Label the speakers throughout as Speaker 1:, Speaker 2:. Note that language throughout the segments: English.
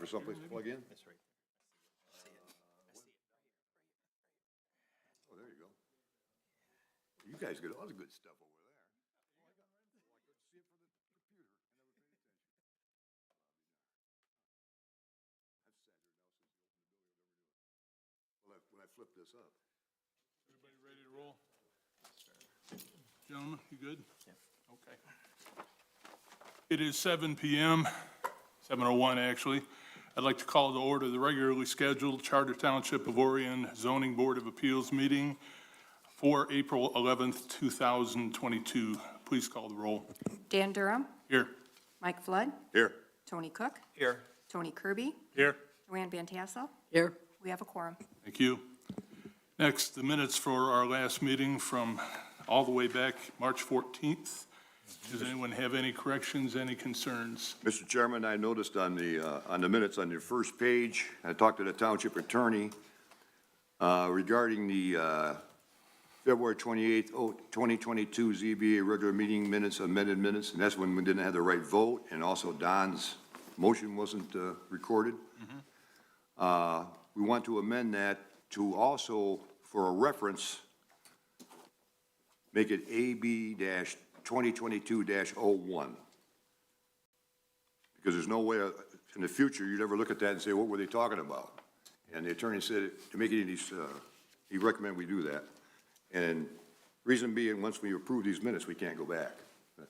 Speaker 1: or someplace to plug in?
Speaker 2: That's right.
Speaker 1: Oh, there you go. You guys get all the good stuff over there. When I flip this up.
Speaker 3: Everybody ready to roll? Gentlemen, you good?
Speaker 2: Yeah.
Speaker 3: Okay. It is 7 p.m., 7:01 actually. I'd like to call to order the regularly scheduled Charter Township of Orion Zoning Board of Appeals meeting for April 11th, 2022. Please call the roll.
Speaker 4: Dan Durham,
Speaker 3: Here.
Speaker 4: Mike Flood,
Speaker 1: Here.
Speaker 4: Tony Cook,
Speaker 2: Here.
Speaker 4: Tony Kirby,
Speaker 3: Here.
Speaker 4: Joanne Van Tassel.
Speaker 5: Here.
Speaker 4: We have a quorum.
Speaker 3: Thank you. Next, the minutes for our last meeting from all the way back March 14th. Does anyone have any corrections, any concerns?
Speaker 1: Mr. Chairman, I noticed on the minutes on your first page, I talked to the township attorney regarding the February 28th, 2022 ZBA regular meeting minutes, amended minutes, and that's when we didn't have the right vote, and also Don's motion wasn't recorded. We want to amend that to also, for a reference, make it AB-2022-01. Because there's no way in the future you'd ever look at that and say, what were they talking about? And the attorney said, to make it any, he recommended we do that. And reason being, once we approve these minutes, we can't go back.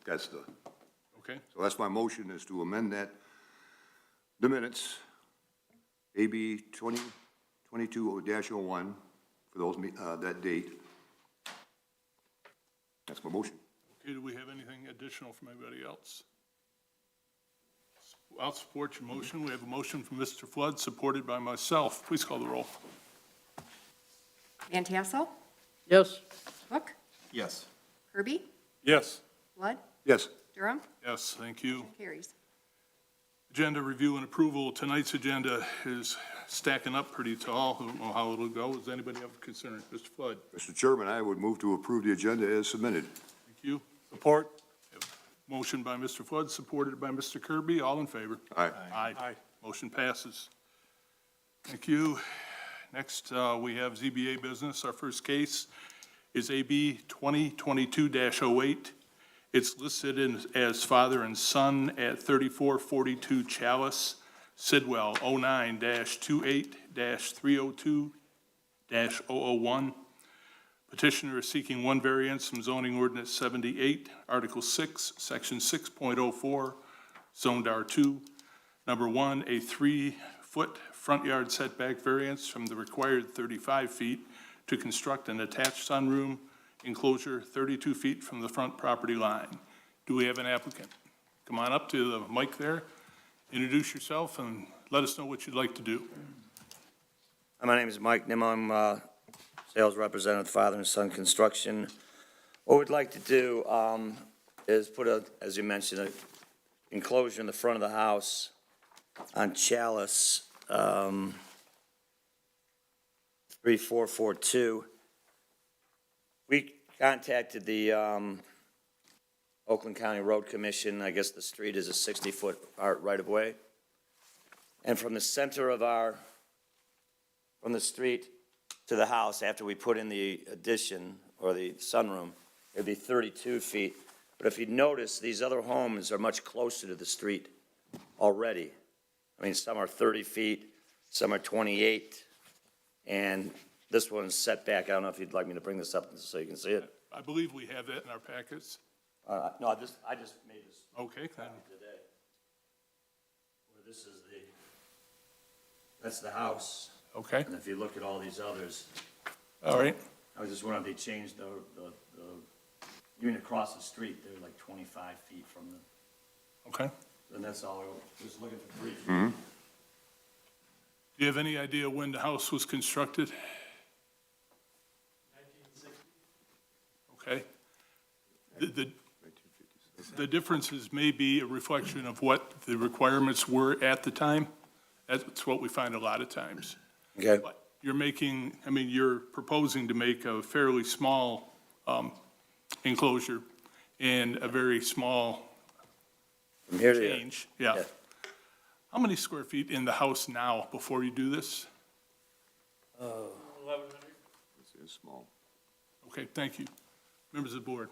Speaker 1: That's the,
Speaker 3: Okay.
Speaker 1: so that's my motion, is to amend that, the minutes, AB 2022-01, for those, that date. That's my motion.
Speaker 3: Okay, do we have anything additional from anybody else? I'll support your motion. We have a motion from Mr. Flood, supported by myself. Please call the roll.
Speaker 4: Van Tassel,
Speaker 5: Yes.
Speaker 4: Cook,
Speaker 2: Yes.
Speaker 4: Kirby,
Speaker 3: Yes.
Speaker 4: Flood,
Speaker 1: Yes.
Speaker 4: Durham.
Speaker 3: Yes, thank you.
Speaker 4: Carries.
Speaker 3: Agenda review and approval. Tonight's agenda is stacking up pretty tall. I don't know how it'll go. Does anybody have a concern? Mr. Flood?
Speaker 1: Mr. Chairman, I would move to approve the agenda as submitted.
Speaker 3: Thank you. Support. Motion by Mr. Flood, supported by Mr. Kirby. All in favor?
Speaker 1: Aye.
Speaker 3: Aye. Motion passes. Thank you. Next, we have ZBA business. Our first case is AB 2022-08. It's listed as father and son at 3442 Chalice, Sidwell, 09-28-302-001. Petitioner is seeking one variance from zoning ordinance 78, Article 6, Section 6.04, zoned R2. Number one, a 3-foot front yard setback variance from the required 35 feet to construct an attached sunroom enclosure 32 feet from the front property line. Do we have an applicant? Come on up to the mic there, introduce yourself, and let us know what you'd like to do.
Speaker 6: My name is Mike Nimmo. I'm sales representative, Father and Son Construction. What we'd like to do is put a, as you mentioned, an enclosure in the front of the house on Chalice, 3442. We contacted the Oakland County Road Commission. I guess the street is a 60-foot right-of-way. And from the center of from the street to the house, after we put in the addition or the sunroom, it'd be 32 feet. But if you notice, these other homes are much closer to the street already. I mean, some are 30 feet, some are 28, and this one's set back. I don't know if you'd like me to bring this up so you can see it.
Speaker 3: I believe we have that in our packets.
Speaker 6: No, I just made this
Speaker 3: Okay, then.
Speaker 6: today. Where this is that's the house.
Speaker 3: Okay,
Speaker 6: And if you look at all these others,
Speaker 3: all right.
Speaker 6: I was just wondering if they changed even across the street, they're like 25 feet from the,
Speaker 3: Okay.
Speaker 6: and that's all, just looking for 3 feet.
Speaker 3: Do you have any idea when the house was constructed? 1960. Okay. The differences may be a reflection of what the requirements were at the time. That's what we find a lot of times.
Speaker 6: Okay.
Speaker 3: But you're you're proposing to make a fairly small enclosure and a very small
Speaker 6: From here to here.
Speaker 3: change. Yeah. How many square feet in the house now before you do this?
Speaker 1: It's small.
Speaker 3: Okay, thank you. Members of the board.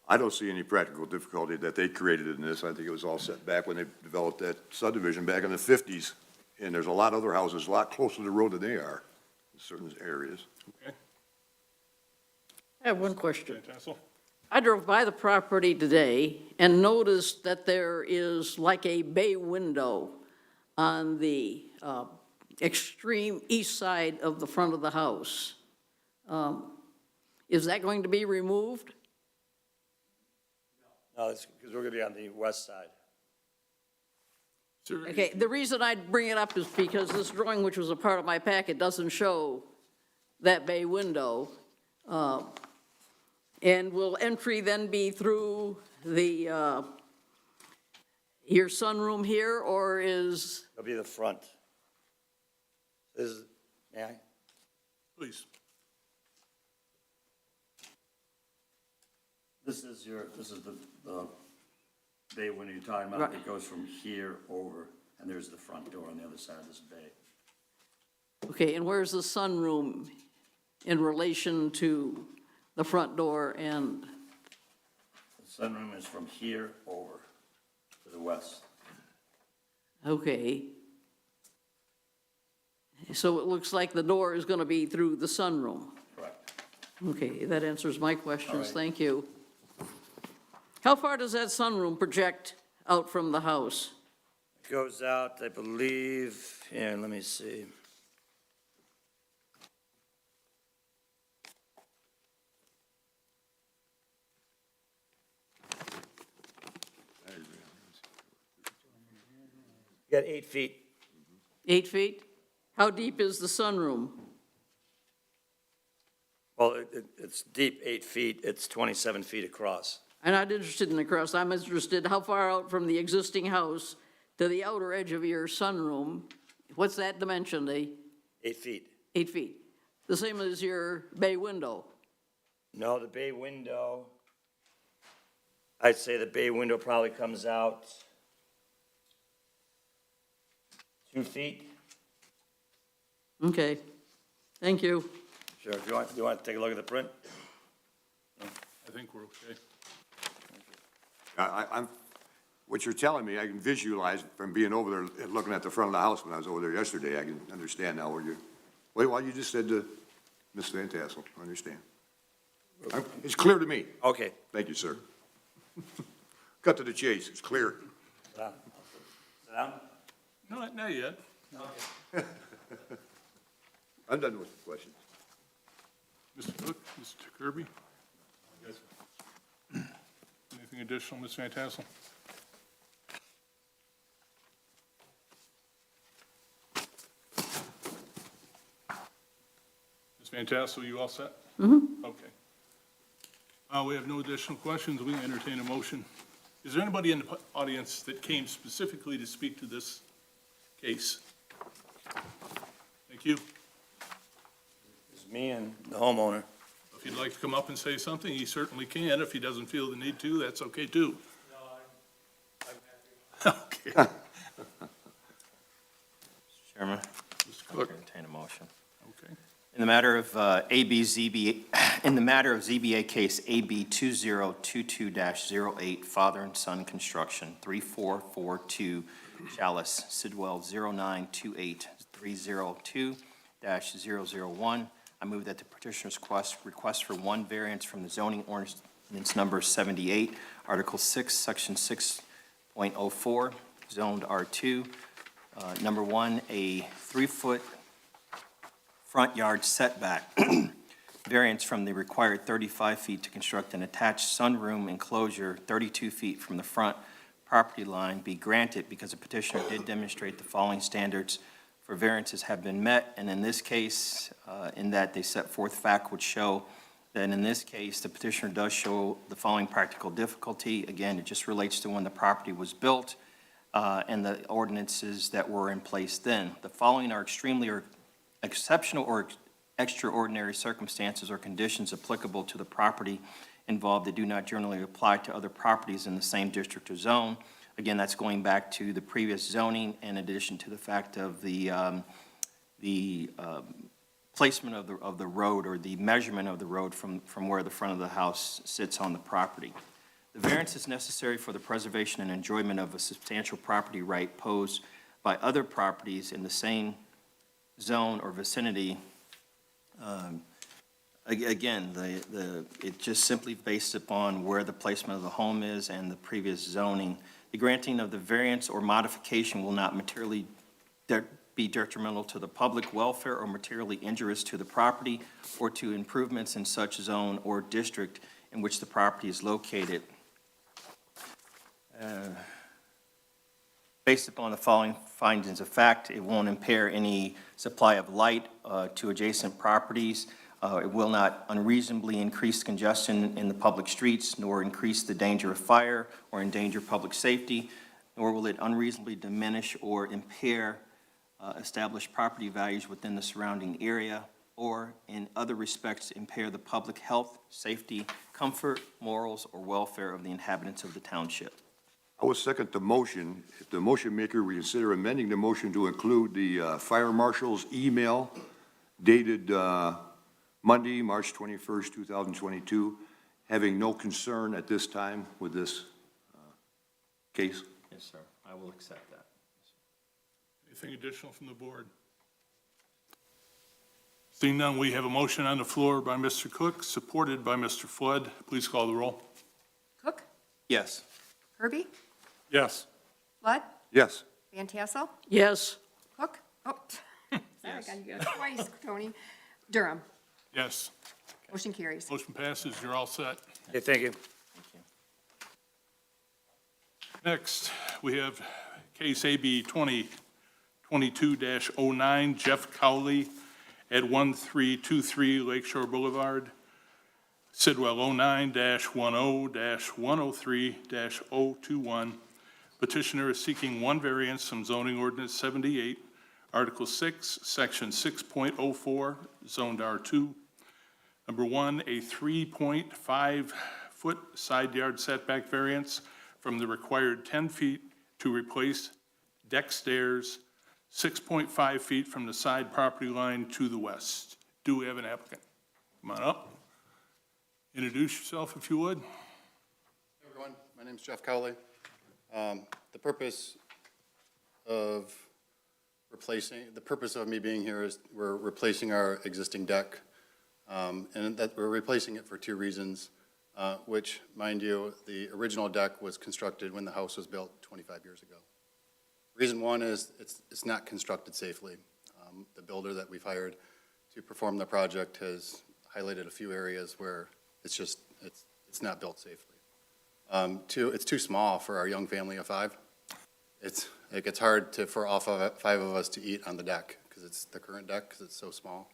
Speaker 1: I don't see any practical difficulty that they created in this. I think it was all set back when they developed that subdivision back in the 50s. And there's a lot of other houses a lot closer to the road than they are in certain areas.
Speaker 3: Okay.
Speaker 2: I have one question.
Speaker 3: Van Tassel?
Speaker 2: I drove by the property today and noticed that there is like a bay window on the extreme east side of the front of the house. Is that going to be removed?
Speaker 6: No, it's because we're going to be on the west side.
Speaker 3: Sir,
Speaker 2: Okay, the reason I bring it up is because this drawing, which was a part of my packet, doesn't show that bay window. And will entry then be through the, your sunroom here, or is,
Speaker 6: It'll be the front. This is, may I?
Speaker 3: Please.
Speaker 6: This is the bay window you're talking about.
Speaker 2: Right.
Speaker 6: It goes from here over, and there's the front door on the other side of this bay.
Speaker 2: okay, and where's the sunroom in relation to the front door and,
Speaker 6: The sunroom is from here over to the west.
Speaker 2: okay. So it looks like the door is gonna be through the sunroom.
Speaker 6: Correct.
Speaker 2: Okay, that answers my questions,
Speaker 6: All right.
Speaker 2: thank you. How far does that sunroom project out from the house?
Speaker 6: It goes out, I believe, here, let me see. You got 8 feet.
Speaker 2: 8 feet? How deep is the sunroom?
Speaker 6: Well, it's deep 8 feet. It's 27 feet across.
Speaker 2: I'm not interested in the cross, I'm interested how far out from the existing house to the outer edge of your sunroom? What's that dimension,
Speaker 6: 8 feet.
Speaker 2: 8 feet? The same as your bay window?
Speaker 6: No, the bay window, I'd say the bay window probably comes out 2 feet.
Speaker 2: Okay, thank you.
Speaker 6: Sure, if you want to take a look at the print?
Speaker 3: I think we're okay.
Speaker 1: I'm, what you're telling me, I can visualize from being over there and looking at the front of the house when I was over there yesterday. I can understand now where you're, wait, what you just said to Ms. Van Tassel, I understand. It's clear to me.
Speaker 6: Okay.
Speaker 1: Thank you, sir. Cut to the chase, it's clear.
Speaker 6: Sit down. Sit down.
Speaker 3: No, not yet.
Speaker 1: I'm done with the questions.
Speaker 3: Mr. Cook, Mr. Kirby? Anything additional, Ms. Van Tassel? Ms. Van Tassel, you all set? Mm-hmm. Okay. We have no additional questions. We can entertain a motion. Is there anybody in the audience that came specifically to speak to this case? Thank you.
Speaker 6: It's me and the homeowner.
Speaker 3: If you'd like to come up and say something, he certainly can. If he doesn't feel the need to, that's okay too. No, I'm happy. Okay.
Speaker 5: Chairman,
Speaker 3: Mr. Cook,
Speaker 5: entertain a motion.
Speaker 3: okay.
Speaker 5: In the matter of ZBA case AB 2022-08, Father and Son Construction, 3442 Chalice, Sidwell 0928302-001, I move that the petitioner's request for one variance from the zoning ordinance number 78, Article 6, Section 6.04, zoned R2. Number 1, a 3-foot front yard setback variance from the required 35 feet to construct an attached sunroom enclosure 32 feet from the front property line be granted because the petitioner did demonstrate the following standards for variances have been met, and in this case, in that they set forth fact which show that in this case, the petitioner does show the following practical difficulty. Again, it just relates to when the property was built and the ordinances that were in place then. The following are extremely or exceptional or extraordinary circumstances or conditions applicable to the property involved that do not generally apply to other properties in the same district or zone. Again, that's going back to the previous zoning, in addition to the fact of the placement of the road, or the measurement of the road from where the front of the house sits on the property. The variance is necessary for the preservation and enjoyment of a substantial property right posed by other properties in the same zone or vicinity. Again, it just simply based upon where the placement of the home is and the previous zoning. The granting of the variance or modification will not materially be detrimental to the public welfare or materially injurious to the property or to improvements in such zone or district in which the property is located. Based upon the following findings of fact, it won't impair any supply of light to adjacent properties. It will not unreasonably increase congestion in the public streets, nor increase the danger of fire or endanger public safety, nor will it unreasonably diminish or impair established property values within the surrounding area, or in other respects impair the public health, safety, comfort, morals, or welfare of the inhabitants of the township.
Speaker 1: I will second the motion. If the motion maker would consider amending the motion to include the fire marshal's email dated Monday, March 21st, 2022, having no concern at this time with this case.
Speaker 5: Yes, sir. I will accept that.
Speaker 3: Anything additional from the board? Seeing none, we have a motion on the floor by Mr. Cook, supported by Mr. Flood. Please call the roll.
Speaker 4: Cook,
Speaker 5: Yes.
Speaker 4: Kirby,
Speaker 3: Yes.
Speaker 4: Flood,
Speaker 1: Yes.
Speaker 4: Van Tassel,
Speaker 2: Yes.
Speaker 4: Cook, oh, sorry, I got you twice, Tony. Durham,
Speaker 3: Yes.
Speaker 4: motion carries.
Speaker 3: Motion passes. You're all set.
Speaker 6: Okay, thank you.
Speaker 5: Thank you.
Speaker 3: Next, we have case AB 2022-09, Jeff Cowley at 1323 Lakeshore Boulevard, Sidwell 09-10-103-021. Petitioner is seeking one variance from zoning ordinance 78, Article 6, Section 6.04, zoned R2. Number one, a 3.5-foot side yard setback variance from the required 10 feet to replace deck stairs 6.5 feet from the side property line to the west. Do we have an applicant? Come on up. Introduce yourself if you would.
Speaker 7: Hey everyone, my name's Jeff Cowley. The purpose of me being here is we're replacing our existing deck, and that we're replacing it for two reasons, which, mind you, the original deck was constructed when the house was built 25 years ago. Reason one is it's not constructed safely. The builder that we've hired to perform the project has highlighted a few areas where it's not built safely. Two, it's too small for our young family of five. It gets hard for all five of us to eat on the deck, because it's the current deck, because it's so small.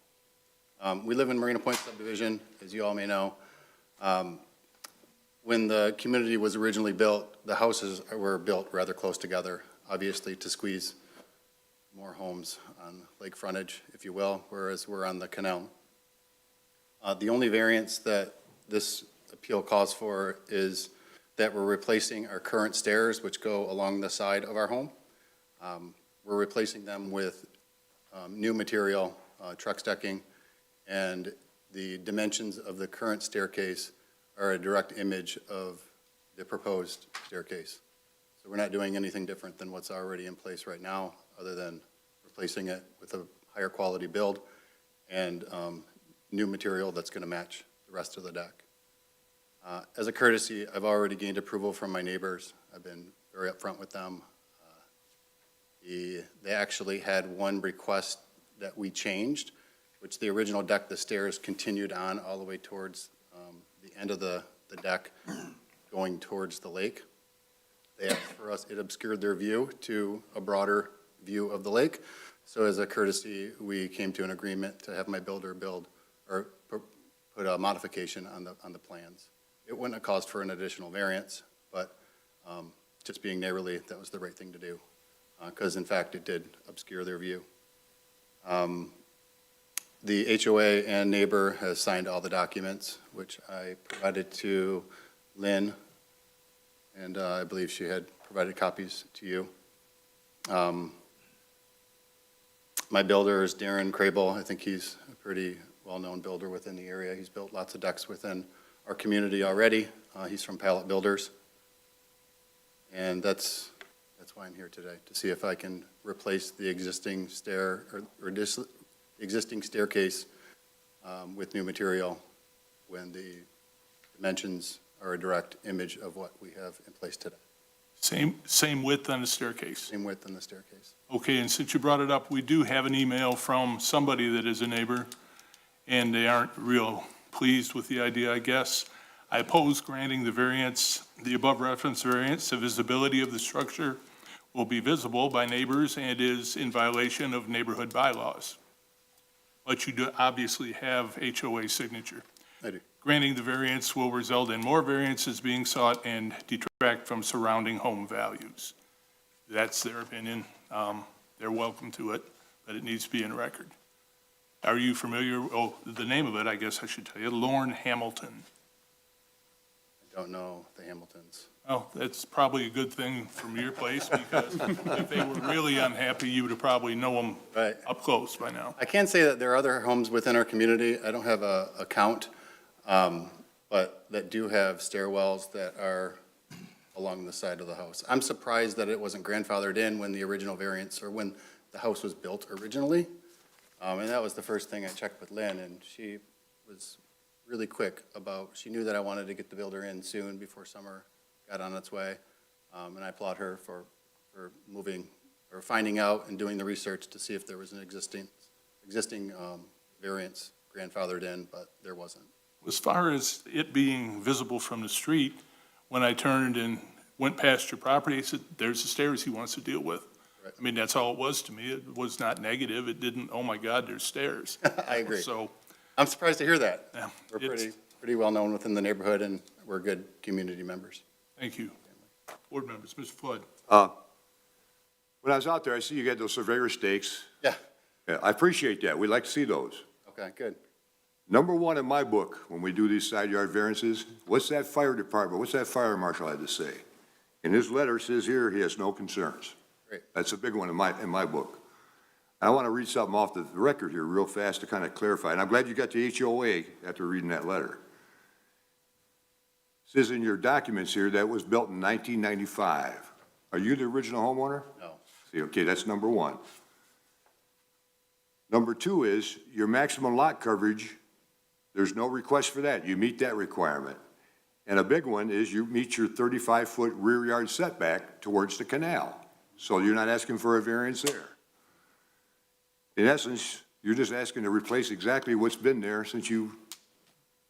Speaker 7: We live in Marina Point subdivision, as you all may know. When the community was originally built, the houses were built rather close together, obviously to squeeze more homes on lake frontage, if you will, whereas we're on the canal. The only variance that this appeal calls for is that we're replacing our current stairs, which go along the side of our home. We're replacing them with new material, truck decking, and the dimensions of the current staircase are a direct image of the proposed staircase. So we're not doing anything different than what's already in place right now, other than replacing it with a higher quality build and new material that's going to match the rest of the deck. As a courtesy, I've already gained approval from my neighbors. I've been very upfront with them. They actually had one request that we changed, which the original deck, the stairs continued on all the way towards the end of the deck, going towards the lake. They asked for us, it obscured their view to a broader view of the lake. So as a courtesy, we came to an agreement to have my builder build or put a modification on the plans. It wouldn't have caused for an additional variance, but just being neighborly, that was the right thing to do, because in fact, it did obscure their view. The HOA and neighbor has signed all the documents, which I provided to Lynn, and I believe she had provided copies to you. My builder is Darren Crable. I think he's a pretty well-known builder within the area. He's built lots of decks within our community already. He's from Pallet Builders. And that's why I'm here today, to see if I can replace the existing existing staircase with new material when the dimensions are a direct image of what we have in place today.
Speaker 3: Same width on the staircase.
Speaker 7: Same width in the staircase.
Speaker 3: Okay, and since you brought it up, we do have an email from somebody that is a neighbor, and they aren't real pleased with the idea, I guess. I oppose granting the variance, the above referenced variance. The visibility of the structure will be visible by neighbors and is in violation of neighborhood bylaws. But you do obviously have HOA signature.
Speaker 7: I do.
Speaker 3: Granting the variance will result in more variances being sought and detract from surrounding home values. That's their opinion. They're welcome to it, but it needs to be in record. Are you familiar, the name of it, I guess I should tell you, Lorne Hamilton.
Speaker 7: I don't know the Hamiltons.
Speaker 3: Oh, that's probably a good thing from your place, because if they were really unhappy, you would have probably know them
Speaker 7: Right.
Speaker 3: up close by now.
Speaker 7: I can say that there are other homes within our community. I don't have a count, but that do have stairwells that are along the side of the house. I'm surprised that it wasn't grandfathered in when the original variance, or when the house was built originally. And that was the first thing I checked with Lynn, and she was really quick about, she knew that I wanted to get the builder in soon before summer got on its way. And I applaud her for moving, or finding out and doing the research to see if there was an existing variance grandfathered in, but there wasn't.
Speaker 3: As far as it being visible from the street, when I turned and went past your property, I said, there's the stairs he wants to deal with.
Speaker 7: Right.
Speaker 3: I mean, that's all it was to me. It was not negative. It didn't, oh my God, there's stairs.
Speaker 7: I agree.
Speaker 3: So,
Speaker 7: I'm surprised to hear that.
Speaker 3: yeah,
Speaker 7: We're
Speaker 3: it's-
Speaker 7: pretty well-known within the neighborhood, and we're good community members.
Speaker 3: Thank you. Board members, Mr. Flood.
Speaker 1: When I was out there, I see you got those surveyor stakes.
Speaker 7: Yeah,
Speaker 1: Yeah, I appreciate that. We'd like to see those.
Speaker 7: okay, good.
Speaker 1: Number one in my book, when we do these side yard variances, what's that fire department, what's that fire marshal had to say? In his letter, it says here, he has no concerns.
Speaker 7: Great.
Speaker 1: That's a big one in my book. I want to read something off the record here real fast to kind of clarify, and I'm glad you got the HOA after reading that letter. It says in your documents here that was built in 1995. Are you the original homeowner?
Speaker 7: No.
Speaker 1: See, okay, that's number one. Number two is your maximum lot coverage, there's no request for that. You meet that requirement. And a big one is you meet your 35-foot rear yard setback towards the canal. So you're not asking for a variance there. In essence, you're just asking to replace exactly what's been there since you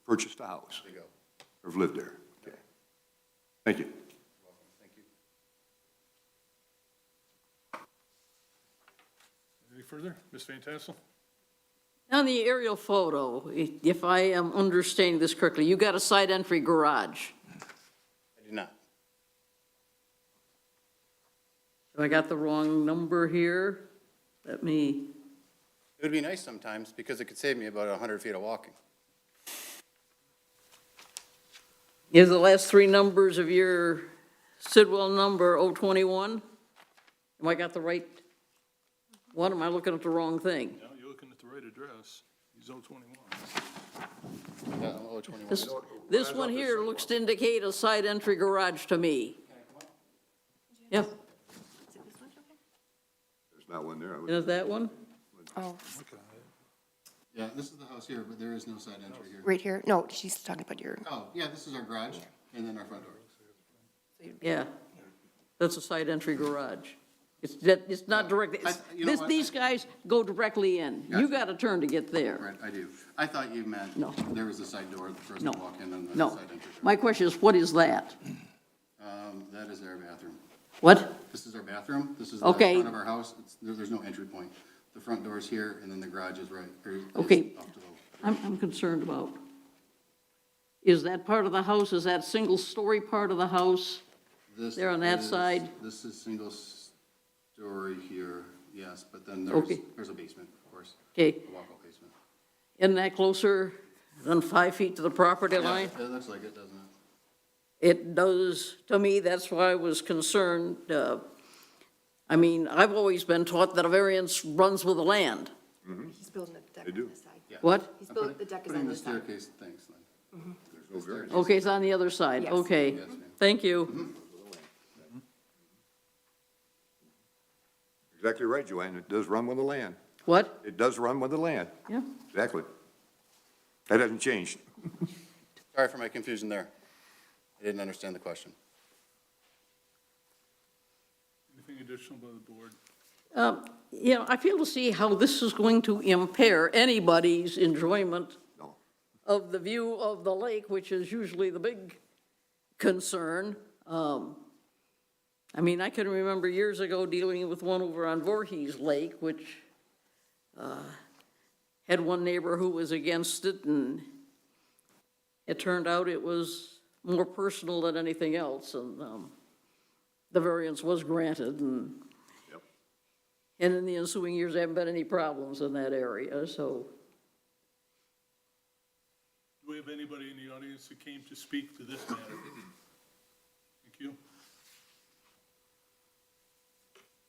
Speaker 1: purchased the house.
Speaker 7: There you go.
Speaker 1: Or have lived there. Okay. Thank you.
Speaker 7: Thank you.
Speaker 3: Any further? Ms. Van Tassel?
Speaker 2: On the aerial photo, if I am understanding this correctly, you got a side entry garage.
Speaker 7: I do not.
Speaker 2: Have I got the wrong number here? Let me,
Speaker 7: It would be nice sometimes, because it could save me about 100 feet of walking.
Speaker 2: is the last three numbers of your Sidwell number 021? Am I got the right one? Am I looking at the wrong thing?
Speaker 3: No, you're looking at the right address. He's 021.
Speaker 7: Yeah, 021.
Speaker 2: This one here looks to indicate a side entry garage to me. Yeah,
Speaker 1: There's not one there.
Speaker 2: is that one?
Speaker 4: Oh,
Speaker 7: Yeah, this is the house here, but there is no side entry here.
Speaker 4: right here? No, she's talking about your,
Speaker 7: Oh, yeah, this is our garage, and then our front door.
Speaker 2: Yeah, that's a side entry garage. It's not direct,
Speaker 7: you know what?
Speaker 2: these guys go directly in. You
Speaker 7: Gotcha.
Speaker 2: got to turn to get there.
Speaker 7: Right, I do. I thought you meant
Speaker 2: No.
Speaker 7: there was a side door for us to
Speaker 2: No,
Speaker 7: walk in and the
Speaker 2: no.
Speaker 7: side entry.
Speaker 2: My question is, what is that?
Speaker 7: That is our bathroom.
Speaker 2: What?
Speaker 7: This is our bathroom. This is the
Speaker 2: Okay.
Speaker 7: front of our house. There's no entry point. The front door is here, and then the garage is right, is
Speaker 2: Okay.
Speaker 7: off to the.
Speaker 2: I'm concerned about, is that part of the house, is that single-story part of the house?
Speaker 7: This
Speaker 2: There on that
Speaker 7: is-
Speaker 2: side?
Speaker 7: This is single story here, yes, but then
Speaker 2: Okay.
Speaker 7: there's a basement, of course,
Speaker 2: Okay,
Speaker 7: a walkout basement.
Speaker 2: isn't that closer than 5 feet to the property
Speaker 7: Yeah,
Speaker 2: line?
Speaker 7: it looks like it, doesn't it?
Speaker 2: It does, to me, that's why I was concerned. I mean, I've always been taught that a variance runs with the land.
Speaker 4: He's building a deck
Speaker 1: They
Speaker 4: on
Speaker 1: do.
Speaker 4: this side.
Speaker 2: What?
Speaker 4: He's building, the deck is
Speaker 7: Putting
Speaker 4: on
Speaker 7: the
Speaker 4: this side.
Speaker 7: staircase, thanks, Lynn.
Speaker 1: There's no variance.
Speaker 2: Okay, it's on the other side,
Speaker 4: Yes.
Speaker 2: okay.
Speaker 7: Yes, ma'am.
Speaker 2: Thank you.
Speaker 1: Exactly right, Joanne. It does run with the land.
Speaker 2: What?
Speaker 1: It does run with the land.
Speaker 2: Yeah,
Speaker 1: Exactly. That hasn't changed.
Speaker 7: Sorry for my confusion there. I didn't understand the question.
Speaker 3: Anything additional by the board?
Speaker 2: you know, I feel to see how this is going to impair anybody's enjoyment
Speaker 1: No.
Speaker 2: of the view of the lake, which is usually the big concern. I mean, I can remember years ago dealing with one over on Voorhees Lake, which had one neighbor who was against it, and it turned out it was more personal than anything else, and the variance was granted, and
Speaker 1: Yep.
Speaker 2: and in the ensuing years, there haven't been any problems in that area, so.
Speaker 3: Do we have anybody in the audience who came to speak to this matter? Thank you.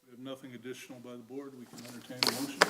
Speaker 3: We have nothing additional by the board. We can entertain a motion.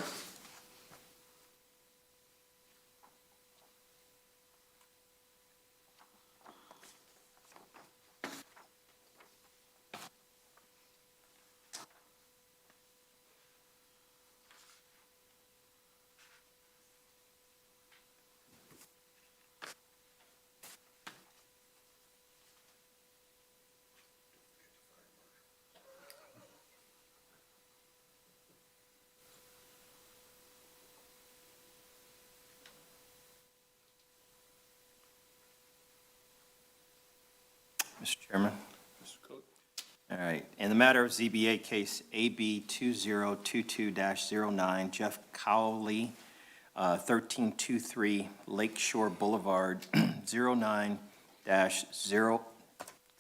Speaker 5: Mr. Chairman.
Speaker 3: Mr. Coate.
Speaker 5: All right. In the matter of ZBA case AB 2022-09, Jeff Cowley, 1323 Lakeshore Boulevard, 09-0,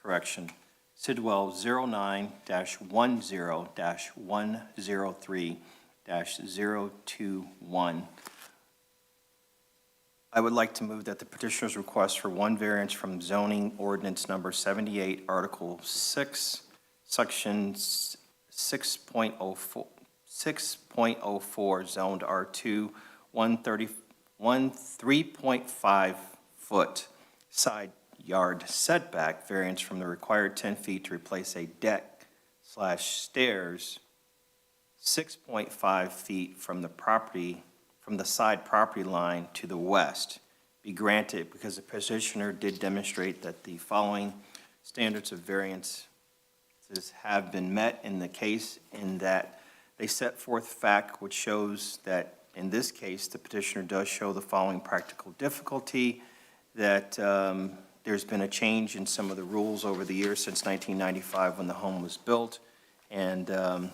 Speaker 5: correction, Sidwell 09-10-103-021. I would like to move that the petitioner's request for one variance from zoning ordinance number 78, Article 6, Section 6.04, 6.04, zoned R2, 3.5 foot side yard setback variance from the required 10 feet to replace a deck/stairs 6.5 feet from the property, from the side property line to the west be granted because the petitioner did demonstrate that the following standards of variance have been met in the case, in that they set forth fact which shows that in this case, the petitioner does show the following practical difficulty, that there's been a change in some of the rules over the years since 1995 when the home was built, and that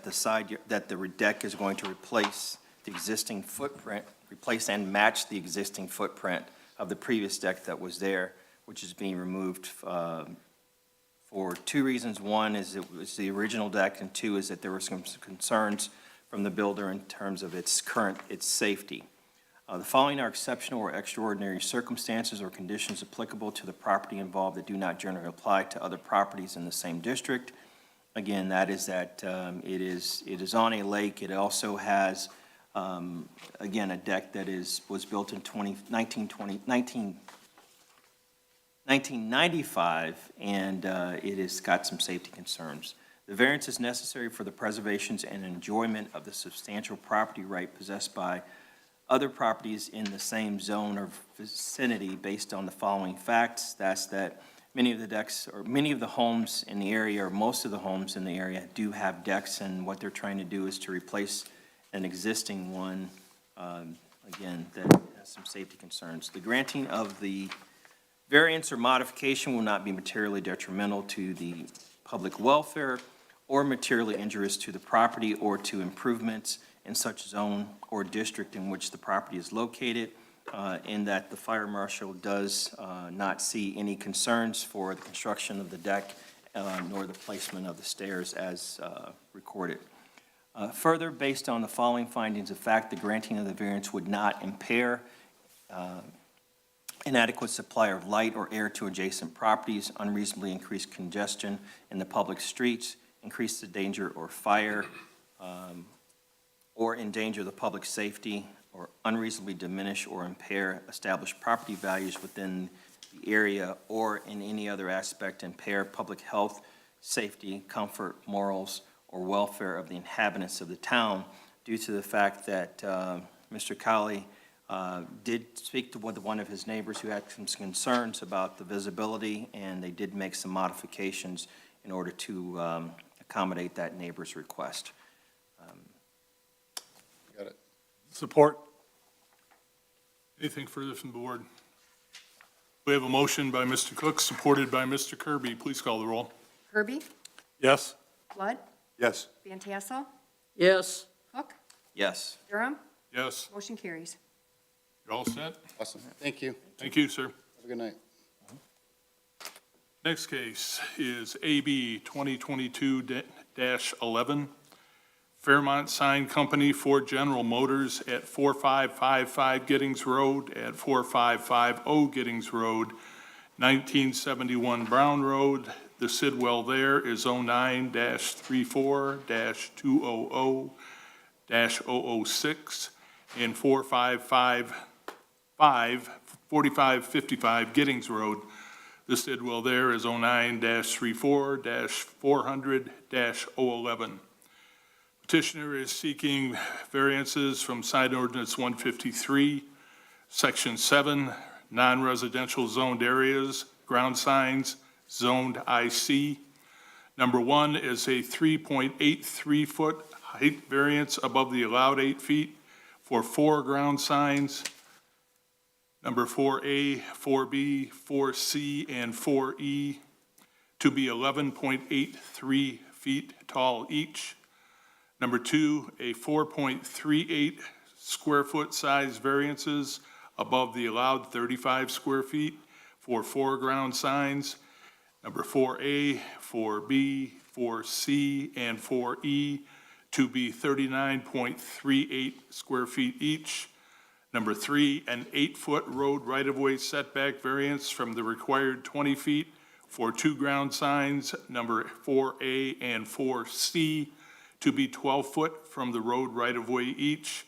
Speaker 5: the deck is going to replace the existing footprint, replace and match the existing footprint of the previous deck that was there, which is being removed for two reasons. One is it was the original deck, and two is that there were some concerns from the builder in terms of its safety. The following are exceptional or extraordinary circumstances or conditions applicable to the property involved that do not generally apply to other properties in the same district. Again, that is that it is on a lake. It also has, again, a deck that was built in 1995, and it has got some safety concerns. The variance is necessary for the preservation and enjoyment of the substantial property right possessed by other properties in the same zone or vicinity based on the following facts. That's that many of the decks, or many of the homes in the area, or most of the homes in the area do have decks, and what they're trying to do is to replace an existing one, again, that has some safety concerns. The granting of the variance or modification will not be materially detrimental to the public welfare or materially injurious to the property or to improvements in such zone or district in which the property is located, in that the fire marshal does not see any concerns for the construction of the deck nor the placement of the stairs as recorded. Further, based on the following findings of fact, the granting of the variance would not impair inadequate supply of light or air to adjacent properties, unreasonably increased congestion in the public streets, increase the danger or fire, or endanger the public safety, or unreasonably diminish or impair established property values within the area, or in any other aspect impair public health, safety, comfort, morals, or welfare of the inhabitants of the town, due to the fact that Mr. Cowley did speak to one of his neighbors who had some concerns about the visibility, and they did make some modifications in order to accommodate that neighbor's request.
Speaker 7: Got it.
Speaker 3: Support. Anything further from the board? We have a motion by Mr. Cook, supported by Mr. Kirby. Please call the roll.
Speaker 4: Kirby?
Speaker 3: Yes.
Speaker 4: Flood?
Speaker 1: Yes.
Speaker 4: Van Tassel?
Speaker 2: Yes.
Speaker 4: Cook?
Speaker 5: Yes.
Speaker 4: Durham?
Speaker 3: Yes.
Speaker 4: Motion carries.
Speaker 3: You're all set?
Speaker 7: Awesome. Thank you.
Speaker 3: Thank you, sir.
Speaker 7: Have a good night.
Speaker 3: Next case is AB 2022-11, Fairmont Sign Company for General Motors at 4555 Giddings Road, at 4550 Giddings Road, 1971 Brown Road. The Sidwell there is 09-34-200-006, and 4555 Giddings Road. The Sidwell there is 09-34-400-011. Petitioner is seeking variances from Sign Ordinance 153, Section 7, non-residential zoned areas, ground signs, zoned IC. Number 1 is a 3.83-foot height variance above the allowed 8 feet for 4 ground signs. Number 4A, 4B, 4C, and 4E to be 11.83 feet tall each. Number 2, a 4.38 square foot size variances above the allowed 35 square feet for 4 ground signs. Number 4A, 4B, 4C, and 4E to be 39.38 square feet each. Number 3, an 8-foot road right-of-way setback variance from the required 20 feet for 2 ground signs. Number 4A and 4C to be 12-foot from the road right-of-way each.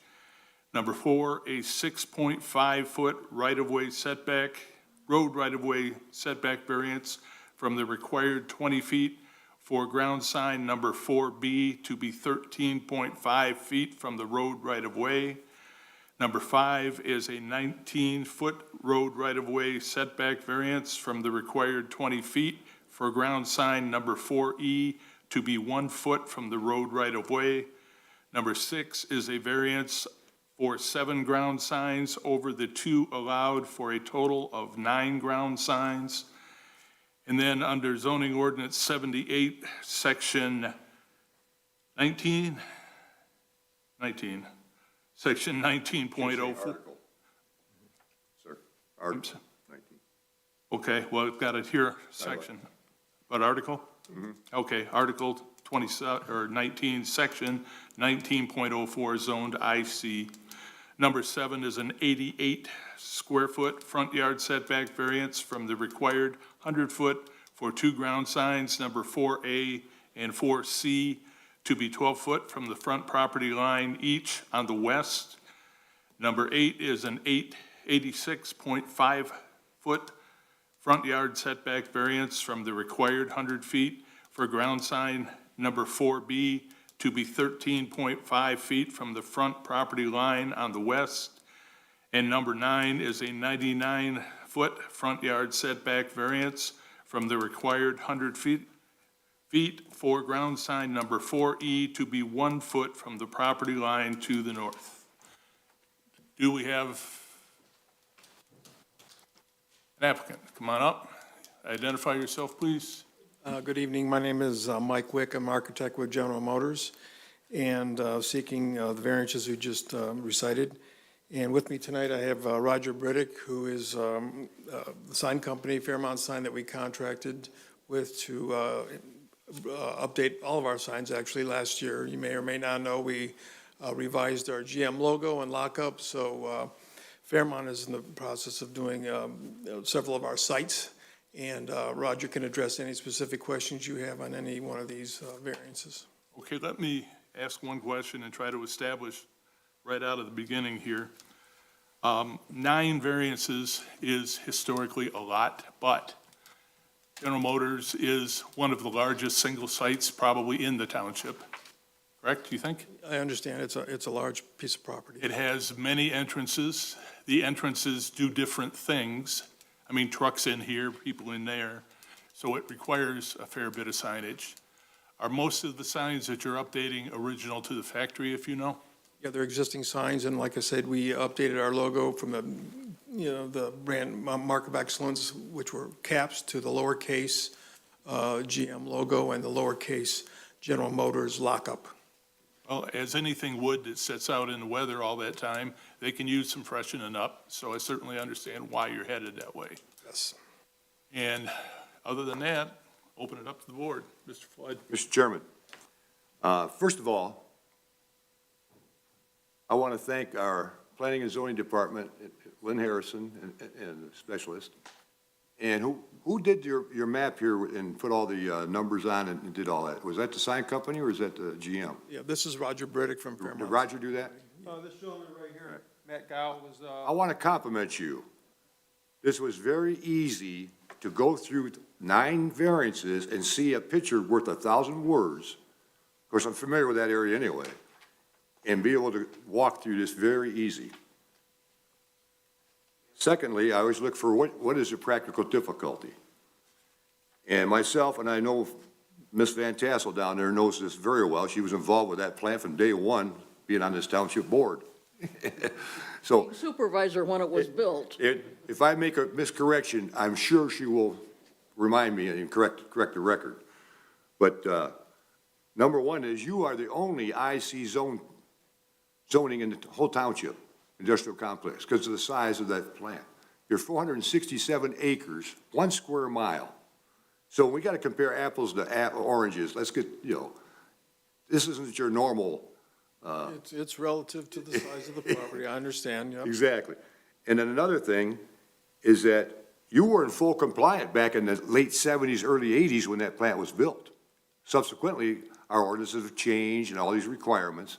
Speaker 3: Number 4, a 6.5-foot right-of-way setback, road right-of-way setback variance from the required 20 feet for ground sign number 4B to be 13.5 feet from the road right-of-way. Number 5 is a 19-foot road right-of-way setback variance from the required 20 feet for ground sign number 4E to be 1 foot from the road right-of-way. Number 6 is a variance for 7 ground signs over the 2 allowed for a total of 9 ground signs. And then under zoning ordinance 78, section 19, section 19.04.
Speaker 1: Sir, Article 19.
Speaker 3: Okay, well, I've got it here, section. What article? Okay, Article 27, or 19, section 19.04 zoned IC. Number 7 is an 88 square foot front yard setback variance from the required 100-foot for 2 ground signs, number 4A and 4C, to be 12-foot from the front property line each on the west. Number 8 is an 86.5-foot front yard setback variance from the required 100 feet for ground sign number 4B to be 13.5 feet from the front property line on the west. And number 9 is a 99-foot front yard setback variance from the required 100 feet for ground sign number 4E to be 1 foot from the property line to the north. Do we have an applicant? Come on up. Identify yourself, please.
Speaker 8: Good evening. My name is Mike Wick. I'm an architect with General Motors and seeking the variances you just recited. And with me tonight, I have Roger Briddick, who is the sign company, Fairmont Sign, that we contracted with to update all of our signs actually last year. You may or may not know we revised our GM logo and lockup, so Fairmont is in the process of doing several of our sites, and Roger can address any specific questions you have on any one of these variances.
Speaker 3: Okay, let me ask one question and try to establish right out of the beginning here. 9 variances is historically a lot, but General Motors is one of the largest single sites probably in the township, correct, do you think?
Speaker 8: I understand it's a large piece of property.
Speaker 3: It has many entrances. The entrances do different things. I mean, trucks in here, people in there, so it requires a fair bit of signage. Are most of the signs that you're updating original to the factory, if you know?
Speaker 8: Yeah, they're existing signs, and like I said, we updated our logo from the brand Mark of Excellence, which were caps, to the lowercase GM logo and the lowercase General Motors lockup.
Speaker 3: Well, as anything wood that sits out in the weather all that time, they can use some freshening up, so I certainly understand why you're headed that way.
Speaker 8: Yes.
Speaker 3: And other than that, open it up to the board. Mr. Flood?
Speaker 1: Mr. Chairman, first of all, I want to thank our Planning and Zoning Department, Lynn Harrison, and the specialist. And who did your map here and put all the numbers on and did all that? Was that the sign company or is that the GM?
Speaker 8: Yeah, this is Roger Briddick from Fairmont.
Speaker 1: Did Roger do that?
Speaker 9: This gentleman right here, Matt Gow, was,
Speaker 1: I want to compliment you. This was very easy to go through 9 variances and see a picture worth 1,000 words. Of course, I'm familiar with that area anyway, and be able to walk through this very easy. Secondly, I always look for what is the practical difficulty? And myself, and I know Ms. Van Tassel down there knows this very well. She was involved with that plant from day one, being on this township board. So
Speaker 2: Supervisor when it was built.
Speaker 1: if I make a miscorrection, I'm sure she will remind me and correct the record. But number one is you are the only IC zoning in the whole township industrial complex because of the size of that plant. You're 467 acres, 1 square mile. So we got to compare apples to oranges. Let's get, this isn't your normal.
Speaker 8: It's relative to the size of the property, I understand, yeah.
Speaker 1: Exactly. And then another thing is that you were in full compliance back in the late 70s, early 80s when that plant was built. Subsequently, our ordinances have changed and all these requirements.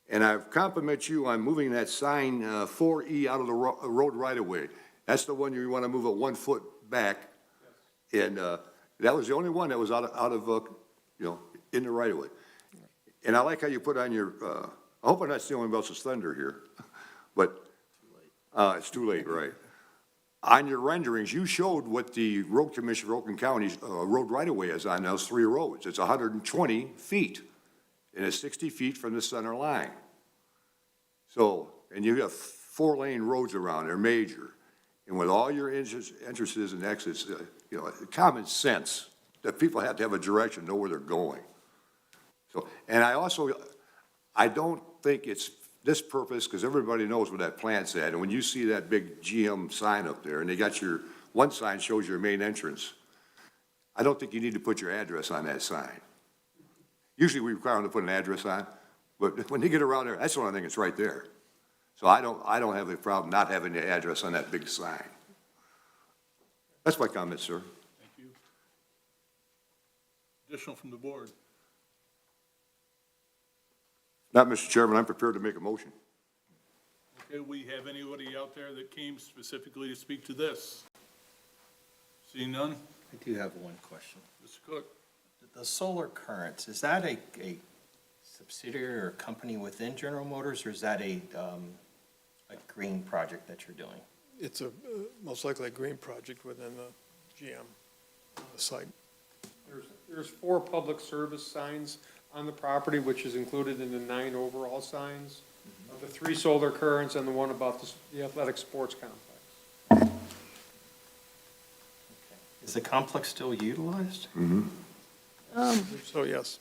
Speaker 1: And I compliment you on moving that sign 4E out of the road right away. That's the one you want to move it 1 foot back. And that was the only one that was out of in the right of way. And I like how you put on your, I hope I'm not stealing Belch's thunder here, but it's too late, right? On your renderings, you showed what the road commission for Oakland County's road right-of-way is on those 3 roads. It's 120 feet, and it's 60 feet from the center line. So, and you have 4-lane roads around there, major. And with all your entrances and exits, common sense that people have to have a direction, know where they're going. So, and I don't think it's this purpose, because everybody knows where that plant's at, and when you see that big GM sign up there, and they got one sign shows your main entrance, I don't think you need to put your address on that sign. Usually we require them to put an address on, but when they get around there, that's the only thing that's right there. So I don't have a problem not having the address on that big sign. That's my comment, sir.
Speaker 3: Thank you. Additional from the board?
Speaker 1: Not, Mr. Chairman, I'm prepared to make a motion.
Speaker 3: Okay, we have anybody out there that came specifically to speak to this? Seeing none?
Speaker 5: I do have one question.
Speaker 3: Mr. Cook?
Speaker 5: The solar currents, is that a subsidiary or company within General Motors, or is that a green project that you're doing?
Speaker 8: It's most likely a green project within the GM site.
Speaker 9: there's 4 public service signs on the property, which is included in the 9 overall signs. The 3 solar currents and the one about the athletic sports complex.
Speaker 5: Is the complex still utilized?
Speaker 8: So, yes.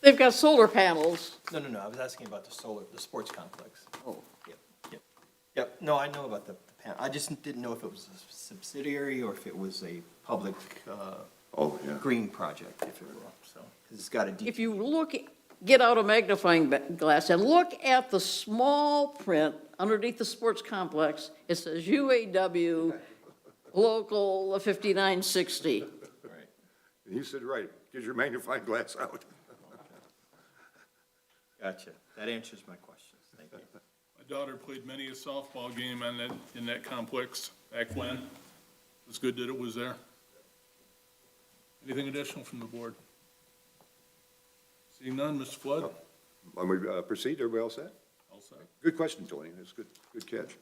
Speaker 2: They've got solar panels.
Speaker 5: No, I was asking about the sports complex.
Speaker 2: Oh.
Speaker 5: Yep, no, I know about the panel. I just didn't know if it was a subsidiary or if it was a public, green project, if it were, so, 'cause it's got a deep.
Speaker 2: If you get out a magnifying glass and look at the small print underneath the sports complex, it says UAW Local 5960.
Speaker 1: And he said, right, get your magnifying glass out.
Speaker 5: Gotcha. That answers my questions. Thank you.
Speaker 3: My daughter played many a softball game in that complex back when. It was good that it was there. Anything additional from the board? Seeing none, Mr. Flood?
Speaker 1: When we proceed, everybody all set?
Speaker 3: All set.
Speaker 1: Good question, Tony. That's good catch.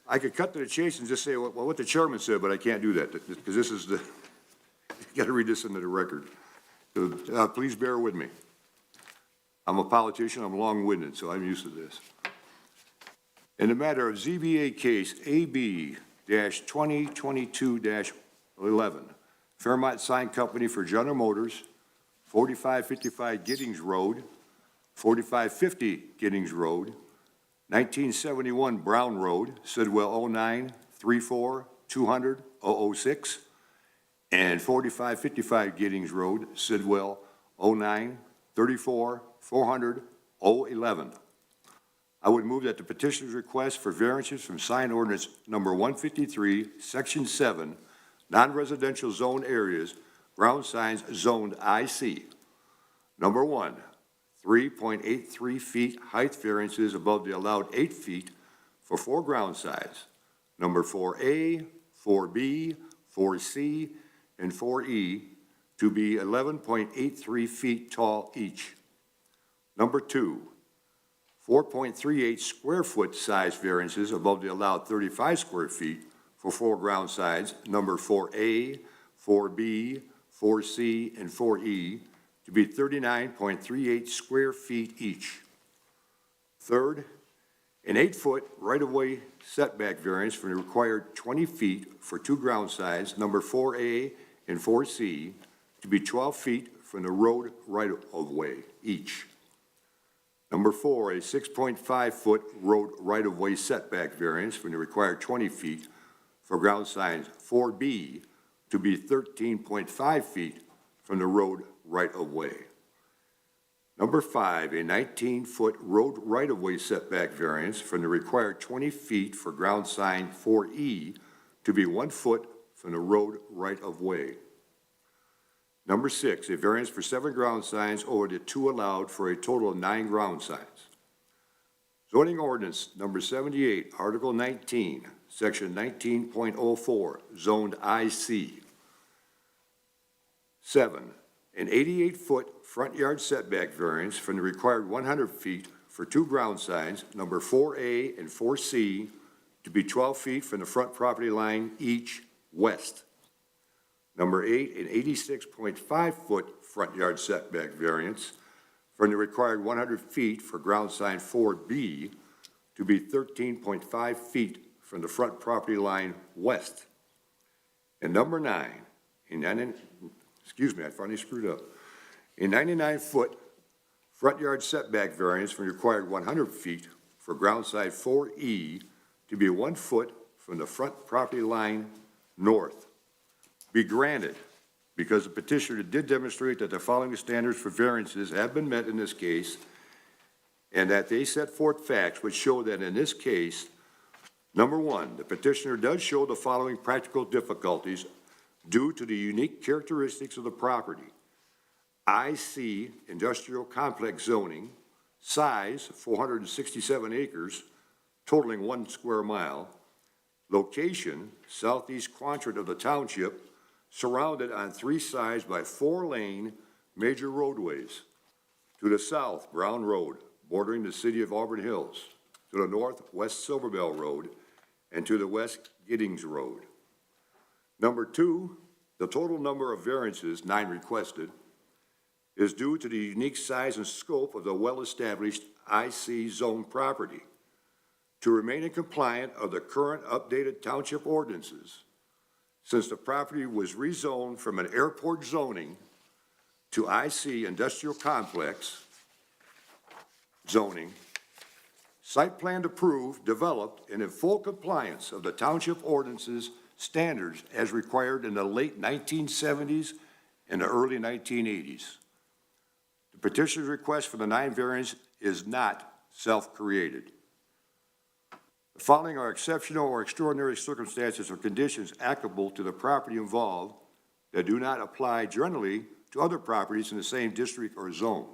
Speaker 1: I could cut to the chase and just say, well, what the chairman said, but I can't do that, because this is the, you gotta read this into the record. So, please bear with me. I'm a politician, I'm long-winded, so I'm used to this. In the matter of ZBA case AB-2022-11, Fairmont Sign Company for General Motors, 4555 Giddings Road, 4550 Giddings Road, 1971 Brown Road, Sidwell 09-34-200-006, and 4555 Giddings Road, Sidwell 09-34-400-011. I would move that the petitioner's request for variances from sign ordinance number 153, section 7, non-residential zone areas, ground signs zoned IC. Number 1, 3.83 feet height variances above the allowed 8 feet for 4 ground signs. Number 4A, 4B, 4C, and 4E to be 11.83 feet tall each. Number 2, 4.38 square foot size variances above the allowed 35 square feet for 4 ground signs. Number 4A, 4B, 4C, and 4E to be 39.38 square feet each. Third, an 8-foot right-of-way setback variance for the required 20 feet for 2 ground signs, number 4A and 4C, to be 12 feet from the road right-of-way each. Number 4, a 6.5-foot road right-of-way setback variance for the required 20 feet for ground signs 4B to be 13.5 feet from the road right-of-way. Number 5, a 19-foot road right-of-way setback variance from the required 20 feet for ground sign 4E to be 1 foot from the road right-of-way. Number 6, a variance for 7 ground signs over the 2 allowed for a total of 9 ground signs. Zoning ordinance number 78, Article 19, Section 19.04, zoned IC. 7, an 88-foot front yard setback variance from the required 100 feet for 2 ground signs, number 4A and 4C, to be 12 feet from the front property line each west. Number 8, an 86.5-foot front yard setback variance from the required 100 feet for ground sign 4B to be 13.5 feet from the front property line west. And number 9, I finally screwed up. A 99-foot front yard setback variance from the required 100 feet for ground sign 4E to be 1 foot from the front property line north. Be granted because the petitioner did demonstrate that the following standards for variances have been met in this case and that they set forth facts which show that in this case, number 1, the petitioner does show the following practical difficulties due to the unique characteristics of the property. IC, industrial complex zoning, size 467 acres, totaling 1 square mile, location, southeast quadrant of the township, surrounded on 3 sides by 4-lane major roadways. To the south, Brown Road, bordering the city of Auburn Hills. To the north, West Silverbell Road, and to the west, Giddings Road. Number 2, the total number of variances, 9 requested, is due to the unique size and scope of the well-established IC zone property. To remain in compliance of the current updated township ordinances, since the property was rezoned from an airport zoning to IC industrial complex zoning, site plan approved, developed, and in full compliance of the township ordinances standards as required in the late 1970s and the early 1980s. The petitioner's request for the 9 variance is not self-created. The following are exceptional or extraordinary circumstances or conditions applicable to the property involved that do not apply generally to other properties in the same district or zone.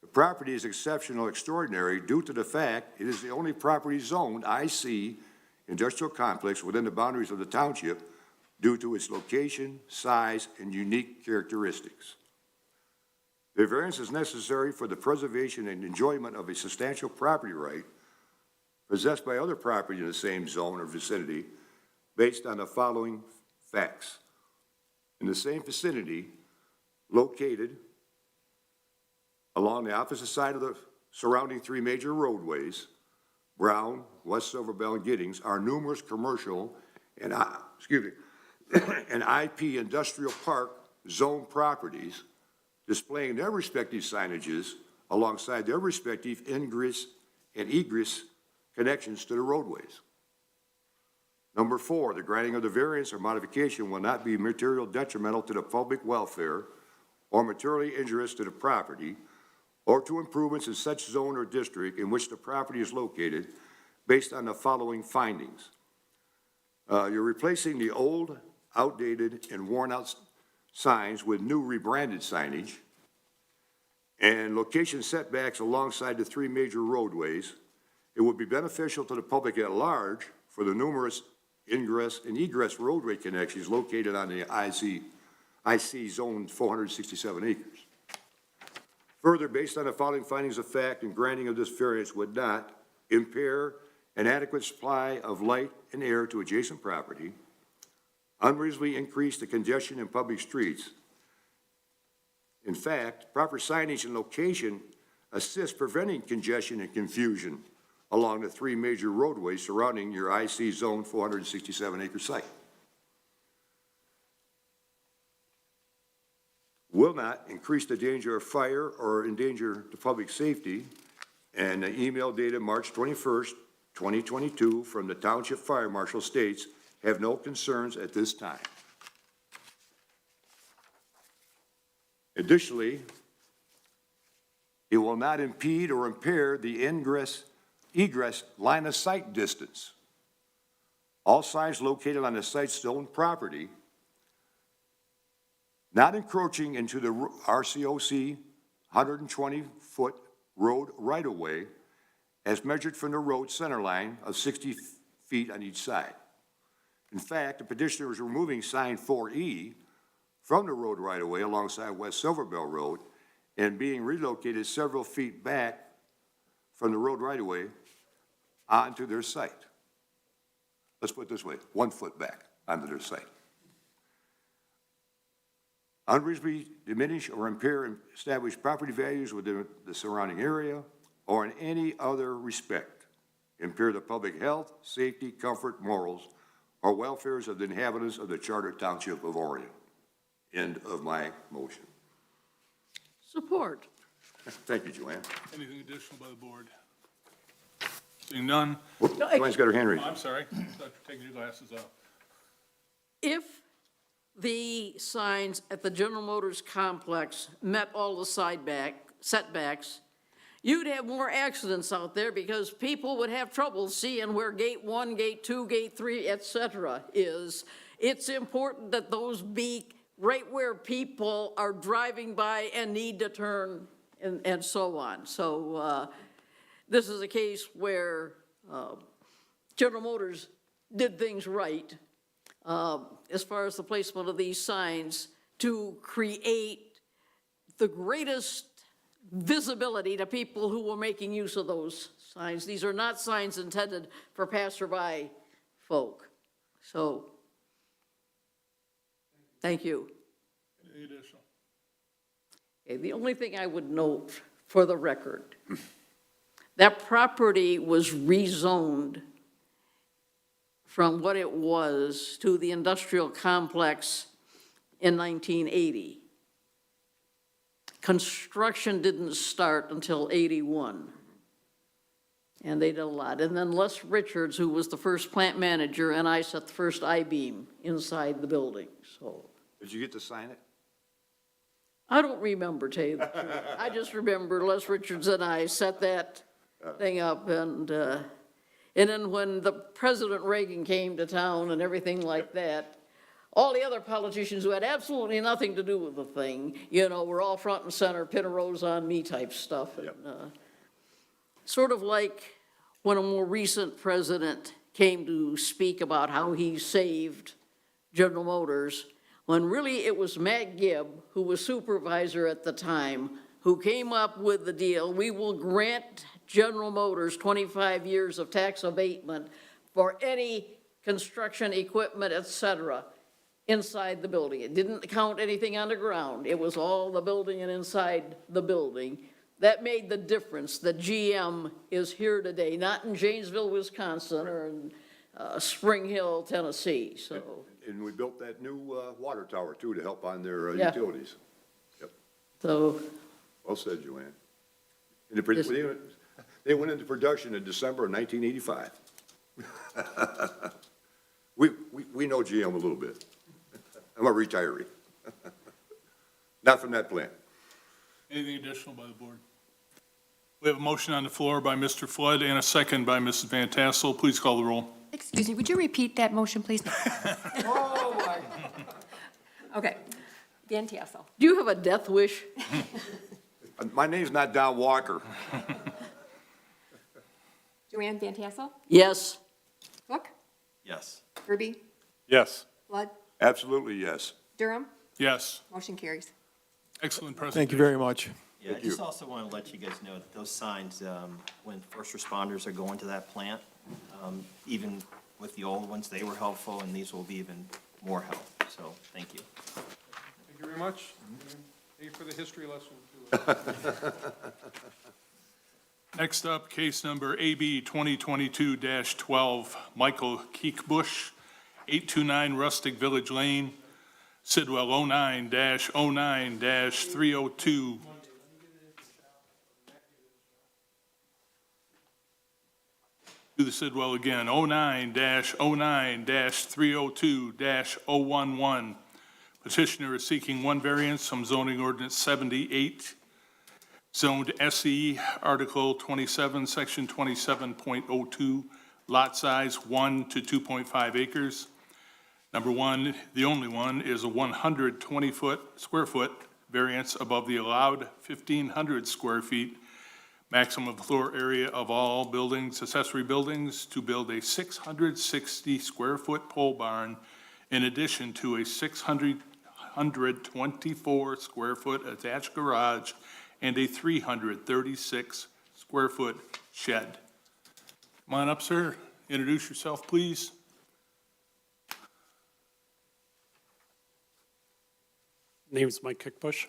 Speaker 1: The property is exceptional, extraordinary due to the fact it is the only property zoned IC industrial complex within the boundaries of the township due to its location, size, and unique characteristics. The variance is necessary for the preservation and enjoyment of a substantial property right possessed by other property in the same zone or vicinity based on the following facts. In the same vicinity, located along the opposite side of the surrounding 3 major roadways, Brown, West Silver Bell, and Giddings, are numerous commercial and, and IP industrial park zone properties displaying their respective signages alongside their respective ingress and egress connections to the roadways. Number 4, the granting of the variance or modification will not be material detrimental to the public welfare or materially injurious to the property or to improvements in such zone or district in which the property is located based on the following findings. You're replacing the old, outdated, and worn-out signs with new rebranded signage and location setbacks alongside the 3 major roadways. It would be beneficial to the public at large for the numerous ingress and egress roadway connections located on the IC zone 467 acres. Further, based on the following findings of fact, and granting of this variance would not impair an adequate supply of light and air to adjacent property, unreasonably increase the congestion in public streets. In fact, proper signage and location assist preventing congestion and confusion along the 3 major roadways surrounding your IC zone 467 acre site. Will not increase the danger of fire or endanger the public safety, and the email dated March 21st, 2022 from the Township Fire Marshal states, have no concerns at this time. Additionally, it will not impede or impair the egress line of sight distance. All signs located on the site's own property not encroaching into the RCOC 120-foot road right-of-way as measured from the road center line of 60 feet on each side. In fact, the petitioner is removing sign 4E from the road right-of-way alongside West Silverbell Road and being relocated several feet back from the road right-of-way onto their site. Let's put it this way, 1 foot back onto their site. Unreasonably diminish or impair established property values within the surrounding area or in any other respect, impair the public health, safety, comfort, morals, or welfares of the inhabitants of the Charter Township of Orion. End of my motion.
Speaker 2: Support.
Speaker 1: Thank you, Joanne.
Speaker 3: Anything additional by the board? Seeing none.
Speaker 1: Joanne's got her hand raised.
Speaker 3: I'm sorry, Dr. Taking your glasses off.
Speaker 2: If the signs at the General Motors complex met all the setbacks, you'd have more accidents out there because people would have trouble seeing where gate 1, gate 2, gate 3, et cetera, is. It's important that those be right where people are driving by and need to turn and so on. So this is a case where General Motors did things right as far as the placement of these signs to create the greatest visibility to people who were making use of those signs. These are not signs intended for passerby folk. So, thank you.
Speaker 3: Any additional?
Speaker 2: Okay, the only thing I would note for the record, that property was rezoned from what it was to the industrial complex in 1980. Construction didn't start until 81. And they did a lot. And then Les Richards, who was the first plant manager, and I set the first I-beam inside the building, so.
Speaker 1: Did you get to sign it?
Speaker 2: I don't remember, tell you the truth. I just remember Les Richards and I set that thing up, and then when the President Reagan came to town and everything like that, all the other politicians who had absolutely nothing to do with the thing, you know, were all front and center, pin a rose on me type stuff. And, sort of like when a more recent president came to speak about how he saved General Motors, when really it was Matt Gibb, who was supervisor at the time, who came up with the deal. We will grant General Motors 25 years of tax abatement for any construction equipment, et cetera, inside the building. It didn't count anything on the ground. It was all the building and inside the building. That made the difference that GM is here today, not in Janesville, Wisconsin, or in Spring Hill, Tennessee, so.
Speaker 1: And we built that new water tower, too, to help on their
Speaker 2: Yeah.
Speaker 1: utilities. Yep.
Speaker 2: So,
Speaker 1: Well said, Joanne. And they went into production in December of 1985. We know GM a little bit. I'm a retiree. Not from that plant.
Speaker 3: Anything additional by the board? We have a motion on the floor by Mr. Flood and a second by Mrs. Van Tassel. Please call the roll.
Speaker 4: Excuse me, would you repeat that motion, please? Okay. Van Tassel.
Speaker 2: do you have a death wish?
Speaker 1: My name's not Don Walker.
Speaker 4: Joanne Van Tassel.
Speaker 2: Yes.
Speaker 4: Cook.
Speaker 5: Yes.
Speaker 4: Kirby.
Speaker 3: Yes.
Speaker 4: Flood.
Speaker 1: Absolutely, yes.
Speaker 4: Durham.
Speaker 3: Yes.
Speaker 4: Motion carries.
Speaker 3: Excellent presentation.
Speaker 8: Thank you very much.
Speaker 5: Yeah, I just also want to let you guys know that those signs, when first responders are going to that plant, even with the old ones, they were helpful, and these will be even more help. So, thank you.
Speaker 9: Thank you very much. Thank you for the history lesson, too.
Speaker 3: Next up, case number AB 2022-12, Michael Keekbush, 829 Rustic Village Lane, Sidwell 09-09-302. Do the Sidwell again, 09-09-302-011. Petitioner is seeking one variance from zoning ordinance 78, zoned SE, Article 27, Section 27.02, lot size 1 to 2.5 acres. Number one, the only one, is a 120 square foot variance above the allowed 1,500 square feet maximum floor area of all buildings, accessory buildings, to build a 660 square foot pole barn in addition to a 624 square foot attached garage and a 336 square foot shed. Come on up, sir. Introduce yourself, please.
Speaker 10: Name's Mike Kickbush.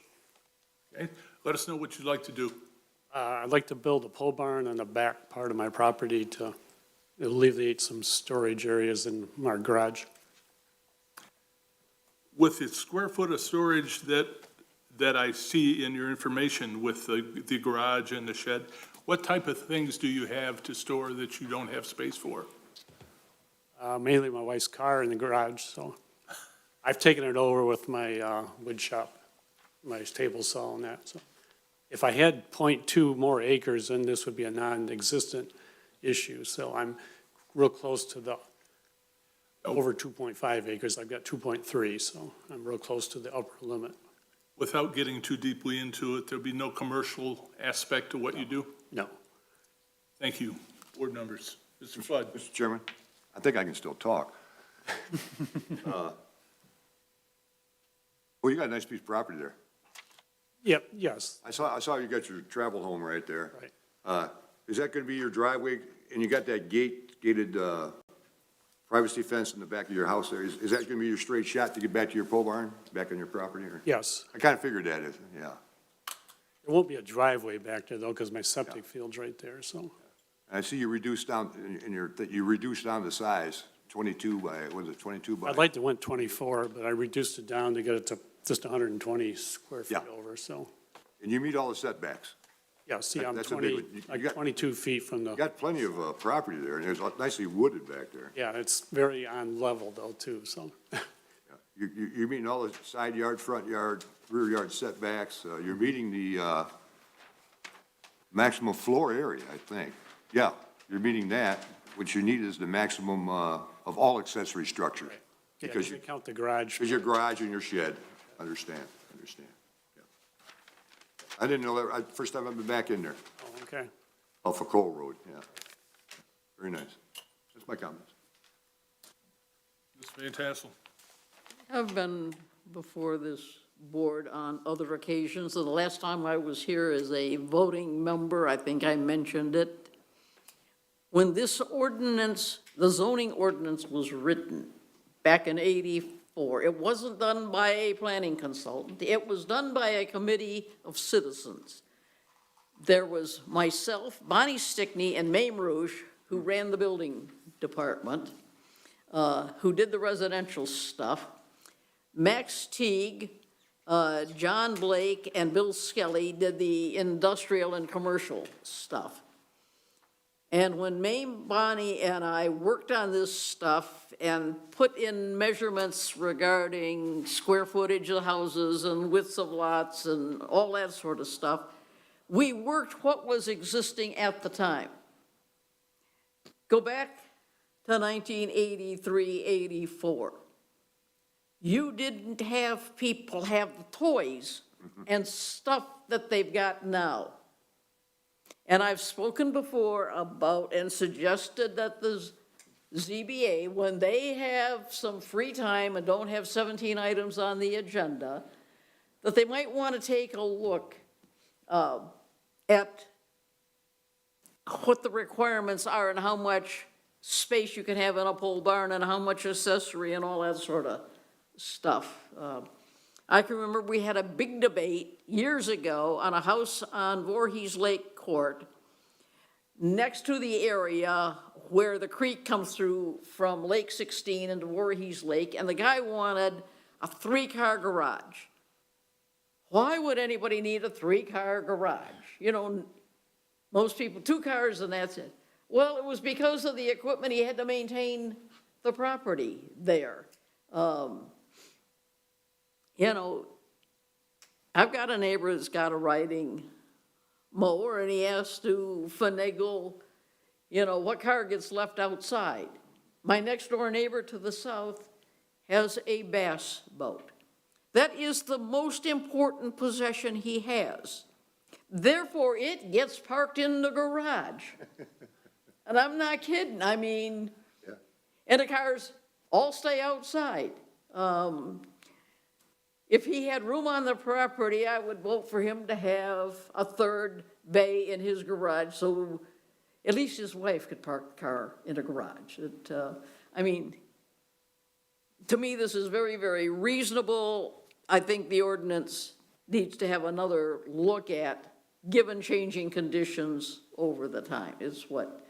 Speaker 3: Okay, let us know what you'd like to do.
Speaker 10: I'd like to build a pole barn on the back part of my property to alleviate some storage areas in my garage.
Speaker 3: With the square foot of storage that I see in your information with the garage and the shed, what type of things do you have to store that you don't have space for?
Speaker 10: Mainly my wife's car in the garage, so I've taken it over with my wood shop, my table saw and that, so. If I had 0.2 more acres, then this would be a non-existent issue, so I'm real close to the over 2.5 acres. I've got 2.3, so I'm real close to the upper limit.
Speaker 3: Without getting too deeply into it, there'll be no commercial aspect to what you do?
Speaker 10: No.
Speaker 3: Thank you. Board members. Mr. Flood.
Speaker 1: Mr. Chairman, I think I can still talk. Well, you got a nice piece of property there.
Speaker 10: Yep, yes,
Speaker 1: I saw you got your travel home right there.
Speaker 10: right.
Speaker 1: Is that gonna be your driveway? And you got that gated privacy fence in the back of your house there. Is that gonna be your straight shot to get back to your pole barn, back on your property? Or?
Speaker 10: Yes.
Speaker 1: I kinda figured that, yeah.
Speaker 10: There won't be a driveway back there though, because my septic field's right there, so.
Speaker 1: I see you reduced down you reduced down the size, 22 by, what is it, 22 by?
Speaker 10: I'd like to went 24, but I reduced it down to get it to just 120 square feet
Speaker 1: Yeah.
Speaker 10: over, so.
Speaker 1: And you meet all the setbacks.
Speaker 10: Yeah, see, I'm
Speaker 1: That's a big
Speaker 10: 20,
Speaker 1: one. You
Speaker 10: like
Speaker 1: got-
Speaker 10: 22 feet from
Speaker 1: You
Speaker 10: the,
Speaker 1: got plenty of property there, and it's nicely wooded back there.
Speaker 10: yeah, it's very on level though too, so.
Speaker 1: You're meeting all the side yard, front yard, rear yard setbacks, you're meeting the maximum floor area, I think. Yeah, you're meeting that. What you need is the maximum of all accessory structures.
Speaker 10: Yeah,
Speaker 1: Because
Speaker 10: you count the garage.
Speaker 1: Because your garage and your shed, understand. Yeah. I didn't know that, first time I've been back in there,
Speaker 10: Oh, okay.
Speaker 1: off of Cole Road, yeah. Very nice. That's my comments.
Speaker 3: Ms. Van Tassel.
Speaker 2: I've been before this board on other occasions, and the last time I was here as a voting member, I think I mentioned it. When this ordinance, the zoning ordinance was written back in '84, it wasn't done by a planning consultant. It was done by a committee of citizens. There was myself, Bonnie Stickney, and Mame Rouge, who ran the building department, who did the residential stuff. Max Teague, John Blake, and Bill Skelly did the industrial and commercial stuff. And when Mame, Bonnie, and I worked on this stuff and put in measurements regarding square footage of houses and widths of lots and all that sort of stuff, we worked what was existing at the time. Go back to 1983, 84. You didn't have people have the toys and stuff that they've got now. And I've spoken before about and suggested that the ZBA, when they have some free time and don't have 17 items on the agenda, that they might want to take a look at what the requirements are and how much space you can have in a pole barn and how much accessory and all that sort of stuff. I can remember we had a big debate years ago on a house on Voorhees Lake Court next to the area where the creek comes through from Lake 16 into Voorhees Lake, and the guy wanted a 3-car garage. Why would anybody need a 3-car garage? You know, most people, 2 cars and that's it. Well, it was because of the equipment he had to maintain the property there. You know, I've got a neighbor that's got a riding mower and he has to finagle, you know, what car gets left outside. My next door neighbor to the south has a bass boat. That is the most important possession he has. Therefore, it gets parked in the garage. And I'm not kidding. I mean,
Speaker 1: Yeah.
Speaker 2: and the cars all stay outside. If he had room on the property, I would vote for him to have a 3rd bay in his garage, so at least his wife could park the car in a garage. I mean, to me, this is very, very reasonable. I think the ordinance needs to have another look at, given changing conditions over the time. It's what,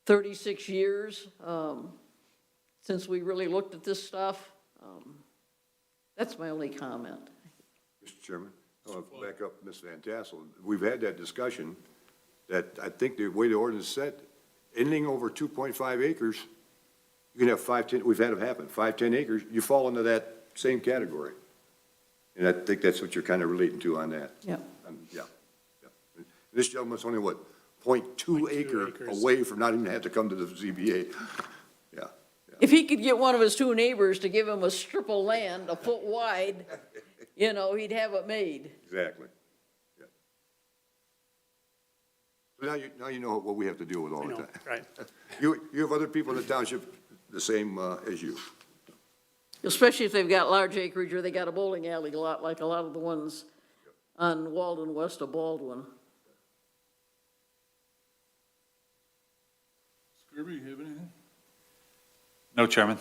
Speaker 2: 36 years since we really looked at this stuff. That's my only comment.
Speaker 1: Mr. Chairman, I want to back up Ms. Van Tassel. We've had that discussion that I think the way the ordinance is set, anything over 2.5 acres, you can have 5, 10, we've had it happen, 5, 10 acres, you fall into that same category. And I think that's what you're kind of relating to on that.
Speaker 2: Yeah.
Speaker 1: Yeah. This gentleman's only, what, 0.2 acre
Speaker 10: acres.
Speaker 1: away from not even have to come to the ZBA. Yeah.
Speaker 2: If he could get one of his 2 neighbors to give him a strip of land a foot wide, you know, he'd have it made.
Speaker 1: Exactly. Yeah. So now you know what we have to deal with all
Speaker 10: I
Speaker 1: the
Speaker 10: know,
Speaker 1: time.
Speaker 10: right.
Speaker 1: You have other people in the township the same as you.
Speaker 2: Especially if they've got large acreage or they got a bowling alley lot like a lot of the ones on Walden west of Baldwin.
Speaker 3: Skirby, you have anything?
Speaker 11: No, Chairman.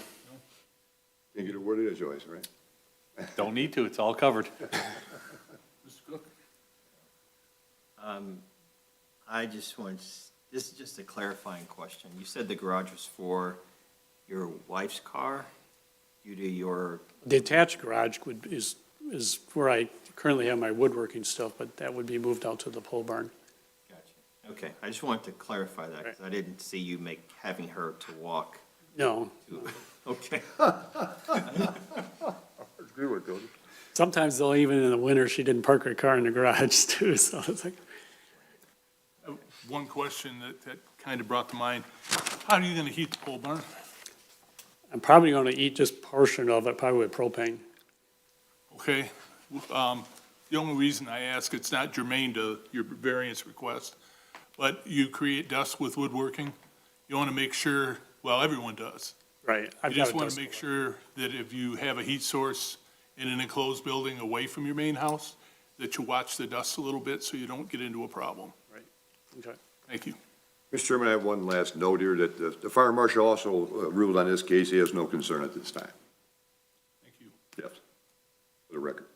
Speaker 1: Can't get a word in edgewise, right?
Speaker 11: Don't need to, it's all covered.
Speaker 3: Mr. Cook?
Speaker 5: I just want, this is just a clarifying question. You said the garage was for your wife's car due to your,
Speaker 10: The attached garage is where I currently have my woodworking stuff, but that would be moved out to the pole barn.
Speaker 5: gotcha. Okay, I just wanted to clarify that, because I didn't see you having her to walk.
Speaker 10: No,
Speaker 5: Okay.
Speaker 1: agree with Cody.
Speaker 10: Sometimes though, even in the winter, she didn't park her car in the garage too, so it's like,
Speaker 3: One question that kind of brought to mind, how are you going to heat the pole barn?
Speaker 10: I'm probably gonna eat just portion of it, probably with propane.
Speaker 3: Okay? The only reason I ask, it's not germane to your variance request, but you create dust with woodworking. You want to make sure, well, everyone does.
Speaker 10: Right.
Speaker 3: You just want to make sure that if you have a heat source in an enclosed building away from your main house, that you watch the dust a little bit so you don't get into a problem.
Speaker 10: Okay.
Speaker 3: Thank you.
Speaker 1: Mr. Chairman, I have one last note here that the fire marshal also ruled on this case. He has no concern at this time.
Speaker 3: Thank you.
Speaker 1: Yes, for the record.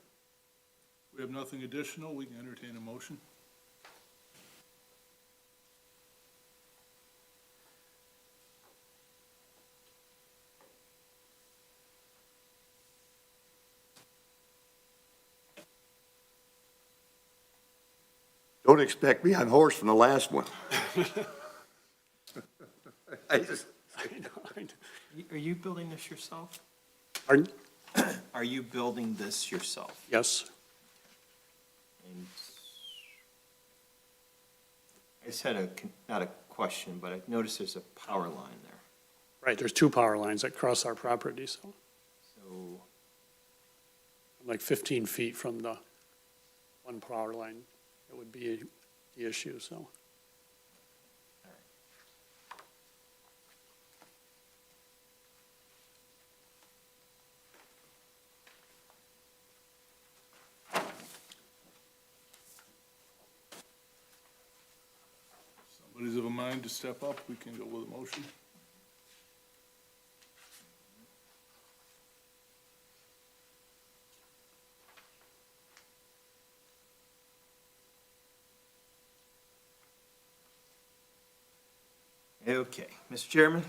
Speaker 3: We have nothing additional. We can entertain a motion.
Speaker 1: Don't expect me on horse from the last one. I just,
Speaker 5: Are you building this yourself?
Speaker 10: Pardon?
Speaker 5: Are you building this yourself?
Speaker 10: Yes.
Speaker 5: And I just had not a question, but I noticed there's a power line there.
Speaker 10: Right, there's two power lines that cross our property, so
Speaker 5: So,
Speaker 10: I'm like 15 feet from the one power line. It would be the issue, so.
Speaker 3: Somebody's of a mind to step up, we can go with a motion.
Speaker 5: okay, Mr. Chairman?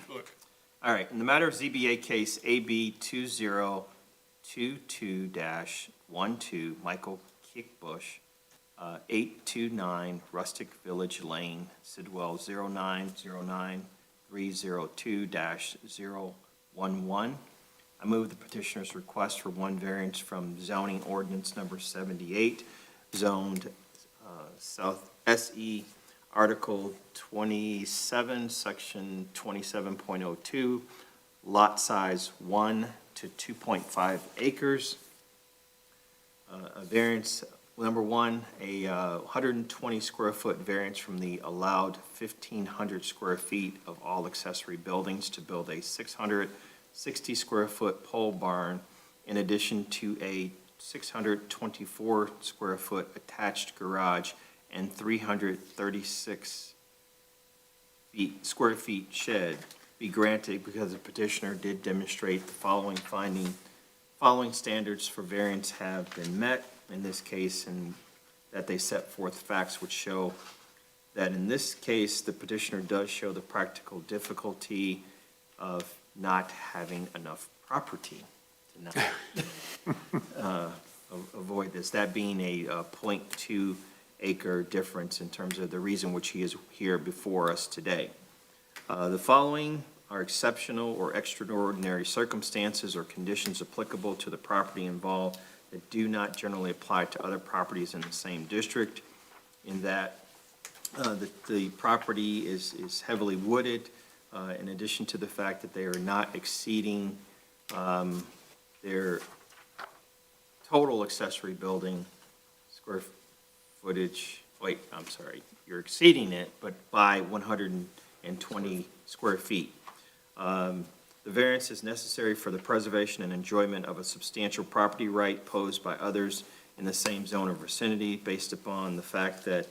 Speaker 3: Look,
Speaker 5: All right, in the matter of ZBA case AB 2022-12, Michael Kickbush, 829 Rustic Village Lane, Sidwell 0909302-011. I move the petitioner's request for one variance from zoning ordinance number 78, zoned South SE, Article 27, Section 27.02, lot size 1 to 2.5 acres. A variance, number one, a 120 square foot variance from the allowed 1,500 square feet of all accessory buildings to build a 660 square foot pole barn in addition to a 624 square foot attached garage and 336 square feet shed be granted because the petitioner did demonstrate the following standards for variance have been met in this case, and that they set forth facts which show that in this case, the petitioner does show the practical difficulty of not having enough property to not avoid this, that being a 0.2 acre difference in terms of the reason which he is here before us today. The following are exceptional or extraordinary circumstances or conditions applicable to the property involved that do not generally apply to other properties in the same district, in that the property is heavily wooded, in addition to the fact that they are not exceeding their total accessory building square footage, you're exceeding it, but by 120 square feet. The variance is necessary for the preservation and enjoyment of a substantial property right posed by others in the same zone of vicinity, based upon the fact that,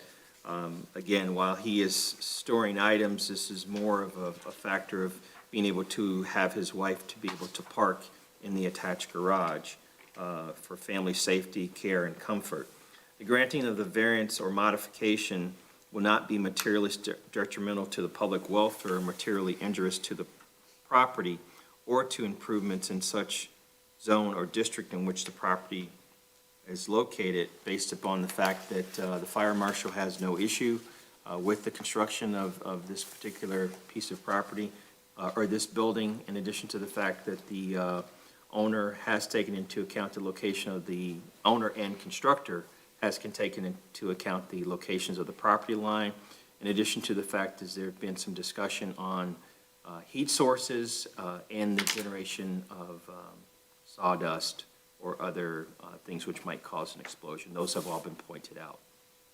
Speaker 5: again, while he is storing items, this is more of a factor of being able to have his wife to be able to park in the attached garage for family safety, care, and comfort. The granting of the variance or modification will not be materially detrimental to the public welfare or materially injurious to the property or to improvements in such zone or district in which the property is located, based upon the fact that the fire marshal has no issue with the construction of this particular piece of property or this building, in addition to the fact that the owner has taken into account the location of the owner and constructor has taken into account the locations of the property line. In addition to the fact is there's been some discussion on heat sources and the generation of sawdust or other things which might cause an explosion. Those have all been pointed out.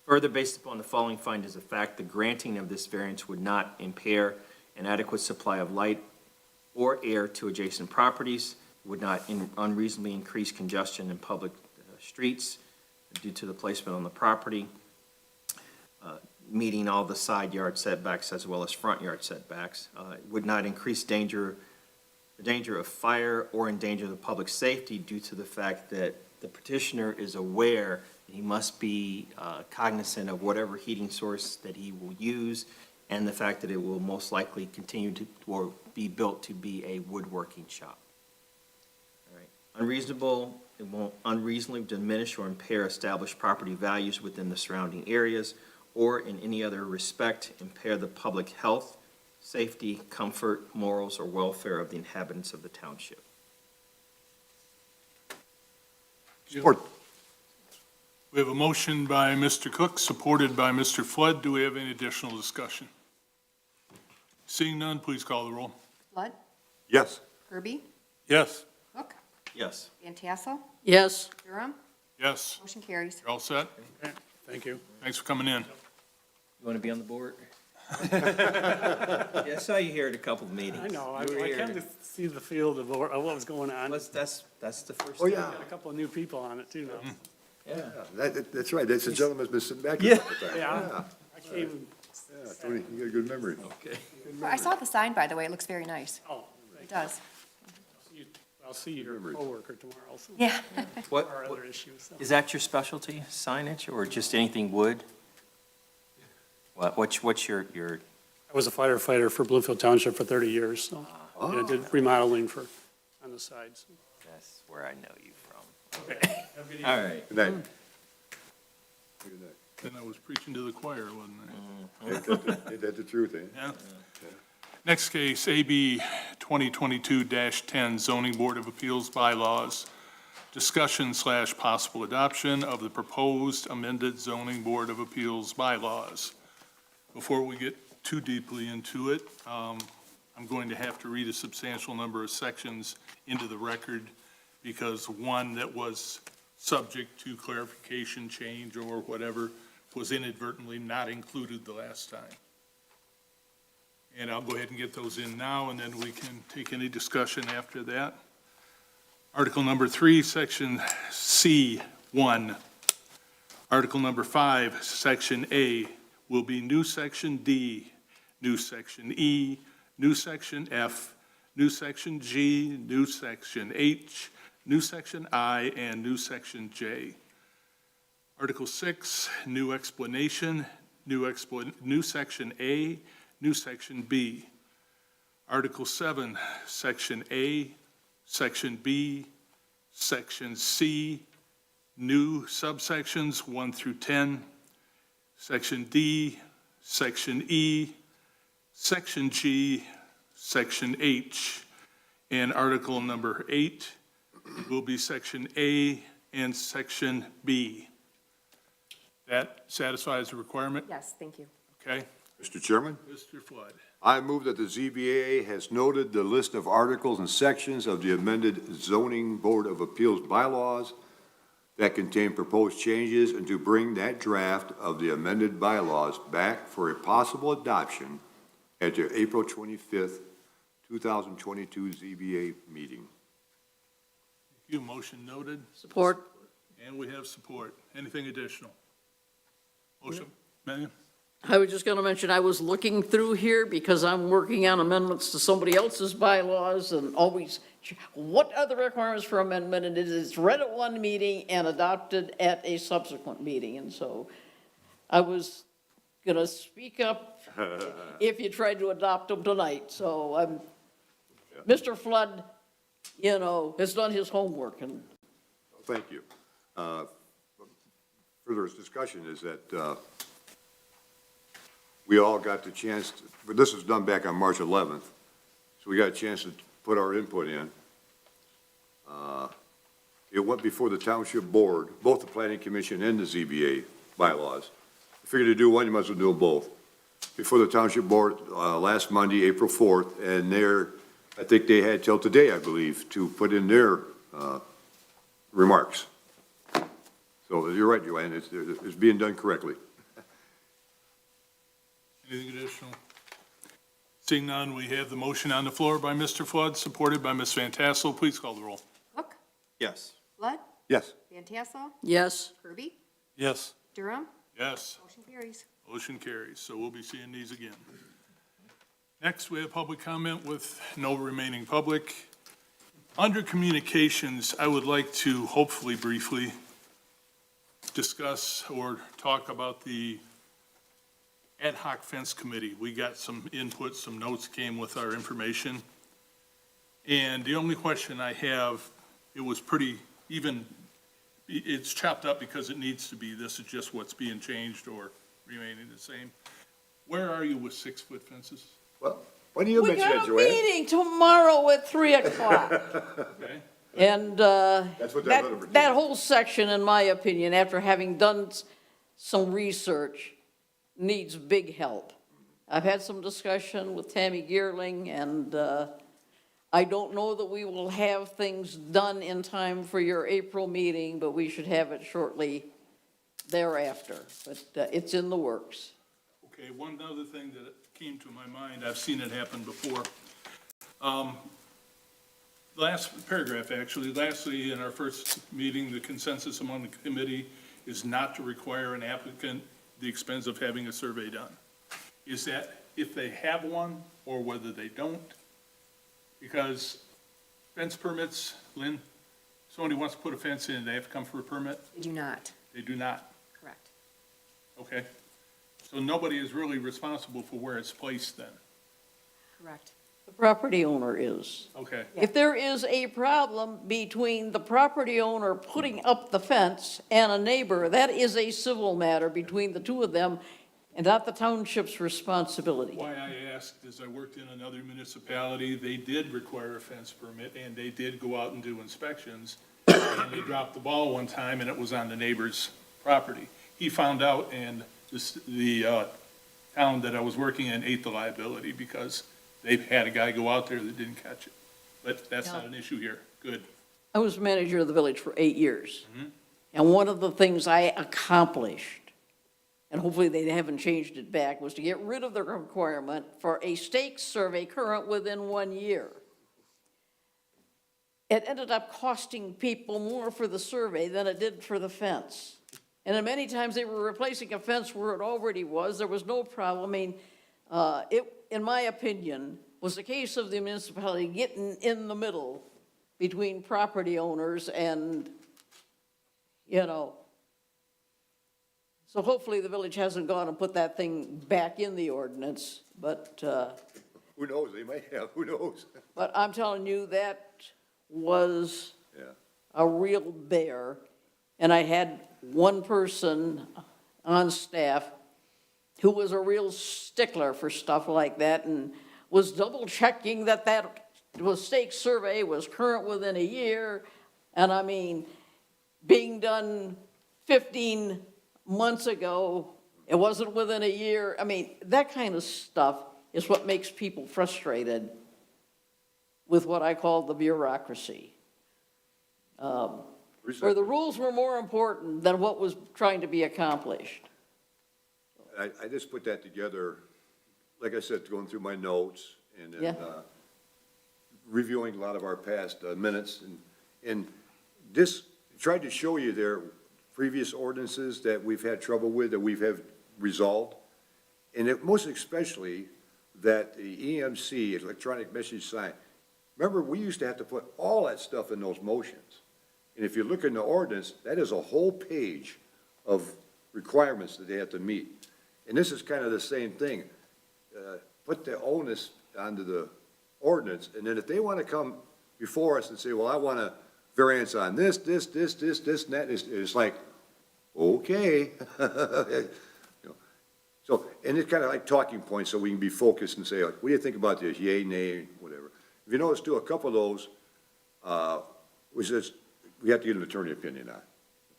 Speaker 5: Further, based upon the following findings of fact, the granting of this variance would not impair an adequate supply of light or air to adjacent properties, would not unreasonably increase congestion in public streets due to the placement on the property, meeting all the side yard setbacks as well as front yard setbacks, would not increase the danger of fire or endanger the public safety due to the fact that the petitioner is aware that he must be cognizant of whatever heating source that he will use and the fact that it will most likely continue to, or be built to be a woodworking shop. All right. It won't unreasonably diminish or impair established property values within the surrounding areas or in any other respect impair the public health, safety, comfort, morals, or welfare of the inhabitants of the township.
Speaker 1: Support.
Speaker 3: We have a motion by Mr. Cook, supported by Mr. Flood. Do we have any additional discussion? Seeing none, please call the roll.
Speaker 4: Flood,
Speaker 1: Yes.
Speaker 4: Kirby,
Speaker 3: Yes.
Speaker 4: Cook,
Speaker 5: Yes.
Speaker 4: Van Tassel,
Speaker 2: Yes,
Speaker 4: Durham,
Speaker 3: Yes.
Speaker 4: motion carries.
Speaker 3: You're all set?
Speaker 10: Thank you.
Speaker 3: Thanks for coming in.
Speaker 5: You want to be on the board? Yeah, I saw you here at a couple of meetings.
Speaker 10: I know, I
Speaker 5: You were here.
Speaker 10: kind of see the field of what was going on.
Speaker 5: That's the first.
Speaker 1: Oh, yeah.
Speaker 10: Got a couple of new people on it too now.
Speaker 5: Yeah.
Speaker 1: That's right. That's the gentleman that's been sitting back
Speaker 5: Yeah.
Speaker 1: here all the time.
Speaker 10: Yeah. I came,
Speaker 1: Yeah, Tony, you got a good memory.
Speaker 5: Okay.
Speaker 4: I saw the sign, by the way, it looks very nice.
Speaker 10: oh,
Speaker 4: It does.
Speaker 10: I'll see your coworker tomorrow, so,
Speaker 4: Yeah.
Speaker 5: What,
Speaker 10: our other issues, so.
Speaker 5: is that your specialty, signage, or just anything wood? What's your,
Speaker 10: I was a firefighter for Bloomfield Township for 30 years, so, and I did remodeling on the sides.
Speaker 5: that's where I know you from.
Speaker 10: Okay.
Speaker 5: All right.
Speaker 1: Good night. Good night.
Speaker 3: Then I was preaching to the choir, wasn't I?
Speaker 1: Ain't that the truth, eh?
Speaker 3: Yeah. Next case, AB 2022-10, Zoning Board of Appeals bylaws. Discussion/possible adoption of the proposed amended Zoning Board of Appeals bylaws. Before we get too deeply into it, I'm going to have to read a substantial number of sections into the record because one that was subject to clarification, change, or whatever was inadvertently not included the last time. And I'll go ahead and get those in now, and then we can take any discussion after that. Article number 3, section C1. Article number 5, section A, will be new section D, new section E, new section F, new section G, new section H, new section I, and new section J. Article 6, new explanation, new section A, new section B. Article 7, section A, section B, section C, new subsections 1 through 10, section D, section E, section G, section H, and article number 8 will be section A and section B. That satisfies the requirement?
Speaker 4: Yes, thank you.
Speaker 3: Okay.
Speaker 1: Mr. Chairman,
Speaker 3: Mr. Flood.
Speaker 1: I move that the ZBA has noted the list of articles and sections of the amended Zoning Board of Appeals bylaws that contain proposed changes and to bring that draft of the amended bylaws back for a possible adoption at the April 25th, 2022 ZBA meeting.
Speaker 3: Thank you. Motion noted.
Speaker 2: support.
Speaker 3: And we have support. Anything additional? Motion, Megan?
Speaker 2: I was just gonna mention, I was looking through here because I'm working on amendments to somebody else's bylaws and always, what are the requirements for amendment? And it is read at one meeting and adopted at a subsequent meeting. And so I was gonna speak up if you tried to adopt them tonight. So Mr. Flood, has done his homework and.
Speaker 1: Thank you. Further discussion is that we all got the chance, but this was done back on March 11th, so we got a chance to put our input in. It went before the township board, both the planning commission and the ZBA bylaws. I figured to do one, you might as well do them both. Before the township board, last Monday, April 4th, and I think they had till today, I believe, to put in their, remarks. So you're right, Joanne, it's being done correctly.
Speaker 3: Anything additional? Seeing none, we have the motion on the floor by Mr. Flood, supported by Ms. Van Tassel. Please call the roll.
Speaker 4: Hook,
Speaker 5: Yes.
Speaker 4: Flood,
Speaker 1: Yes.
Speaker 4: Van Tassel,
Speaker 2: Yes,
Speaker 4: Kirby,
Speaker 11: Yes.
Speaker 4: Durham,
Speaker 3: Yes.
Speaker 4: motion carries.
Speaker 3: Motion carries, so we'll be seeing these again. Next, we have public comment with no remaining public. Under communications, I would like to hopefully briefly discuss or talk about the ad hoc fence committee. We got some input, some notes came with our information. And the only question I have, it was pretty even, it's chopped up because it needs to be. This is just what's being changed or remaining the same. Where are you with 6-foot fences?
Speaker 1: Well, why do you
Speaker 2: we
Speaker 1: mention that,
Speaker 2: got a
Speaker 1: Joanne?
Speaker 2: meeting tomorrow at 3:00.
Speaker 3: Okay,
Speaker 2: And
Speaker 1: That's what that letter
Speaker 2: that
Speaker 1: pertains.
Speaker 2: whole section, in my opinion, after having done some research, needs big help. I've had some discussion with Tammy Gearling, and I don't know that we will have things done in time for your April meeting, but we should have it shortly thereafter. But it's in the works.
Speaker 3: okay, one other thing that came to my mind, I've seen it happen before. Last paragraph, actually, lastly, in our first meeting, the consensus among the committee is not to require an applicant the expense of having a survey done. Is that if they have one or whether they don't? Because fence permits, Lynn, somebody wants to put a fence in, they have to come for a permit?
Speaker 4: They do not,
Speaker 3: They do not.
Speaker 4: correct.
Speaker 3: Okay. So nobody is really responsible for where it's placed then?
Speaker 4: Correct.
Speaker 2: The property owner is.
Speaker 3: Okay.
Speaker 2: If there is a problem between the property owner putting up the fence and a neighbor, that is a civil matter between the two of them and not the township's responsibility.
Speaker 3: Why I asked is I worked in another municipality, they did require a fence permit, and they did go out and do inspections, and they dropped the ball one time, and it was on the neighbor's property. He found out, and the town that I was working in ate the liability, because they had a guy go out there that didn't catch it. But that's not an issue here. Good.
Speaker 2: I was manager of the village for 8 years. And one of the things I accomplished, and hopefully they haven't changed it back, was to get rid of the requirement for a stake survey current within 1 year. It ended up costing people more for the survey than it did for the fence. And then many times they were replacing a fence where it already was. There was no problem. I mean, it, in my opinion, was a case of the municipality getting in the middle between property owners and, you know. So hopefully the village hasn't gone and put that thing back in the ordinance, but,
Speaker 1: Who knows, they might have, who knows?
Speaker 2: but I'm telling you, that was
Speaker 1: Yeah.
Speaker 2: a real bear. And I had one person on staff who was a real stickler for stuff like that and was double checking that stake survey was current within a year. And I mean, being done 15 months ago, it wasn't within a year. I mean, that kind of stuff is what makes people frustrated with what I call the bureaucracy. Where the rules were more important than what was trying to be accomplished.
Speaker 1: I just put that together, like I said, going through my notes and then
Speaker 2: Yeah.
Speaker 1: Reviewing a lot of our past minutes and this tried to show you their previous ordinances that we've had trouble with, that we've have resolved. And it, most especially that the EMC, electronic message sign, remember, we used to have to put all that stuff in those motions. And if you look in the ordinance, that is a whole page of requirements that they have to meet. And this is kind of the same thing. Put the onus onto the ordinance, and then if they want to come before us and say, well, I want a variance on this, and that, it's like, okay. You know, so, and it's kind of like talking points, so we can be focused and say, like, what do you think about this, yay, nay, whatever. If you notice too, a couple of those, which is, we have to get an attorney opinion on.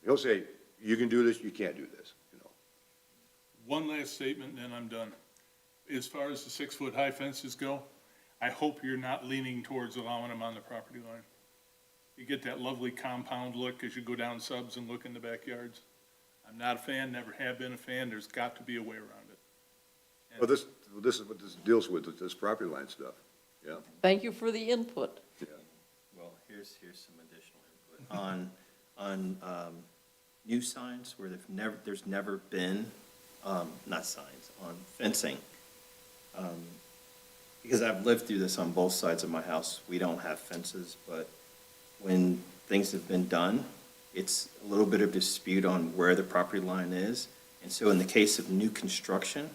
Speaker 1: He'll say, you can do this, you can't do this, you know.
Speaker 3: One last statement, and then I'm done. As far as the 6-foot high fences go, I hope you're not leaning towards allowing them on the property line. You get that lovely compound look as you go down subs and look in the backyards. I'm not a fan, never have been a fan. There's got to be a way around it.
Speaker 1: Well, this is what this deals with this property line stuff, yeah.
Speaker 2: Thank you for the input.
Speaker 5: Well, here's some additional input. On new signs where there's never been, not signs, on fencing. Because I've lived through this on both sides of my house. We don't have fences, but when things have been done, it's a little bit of dispute on where the property line is. And so in the case of new construction,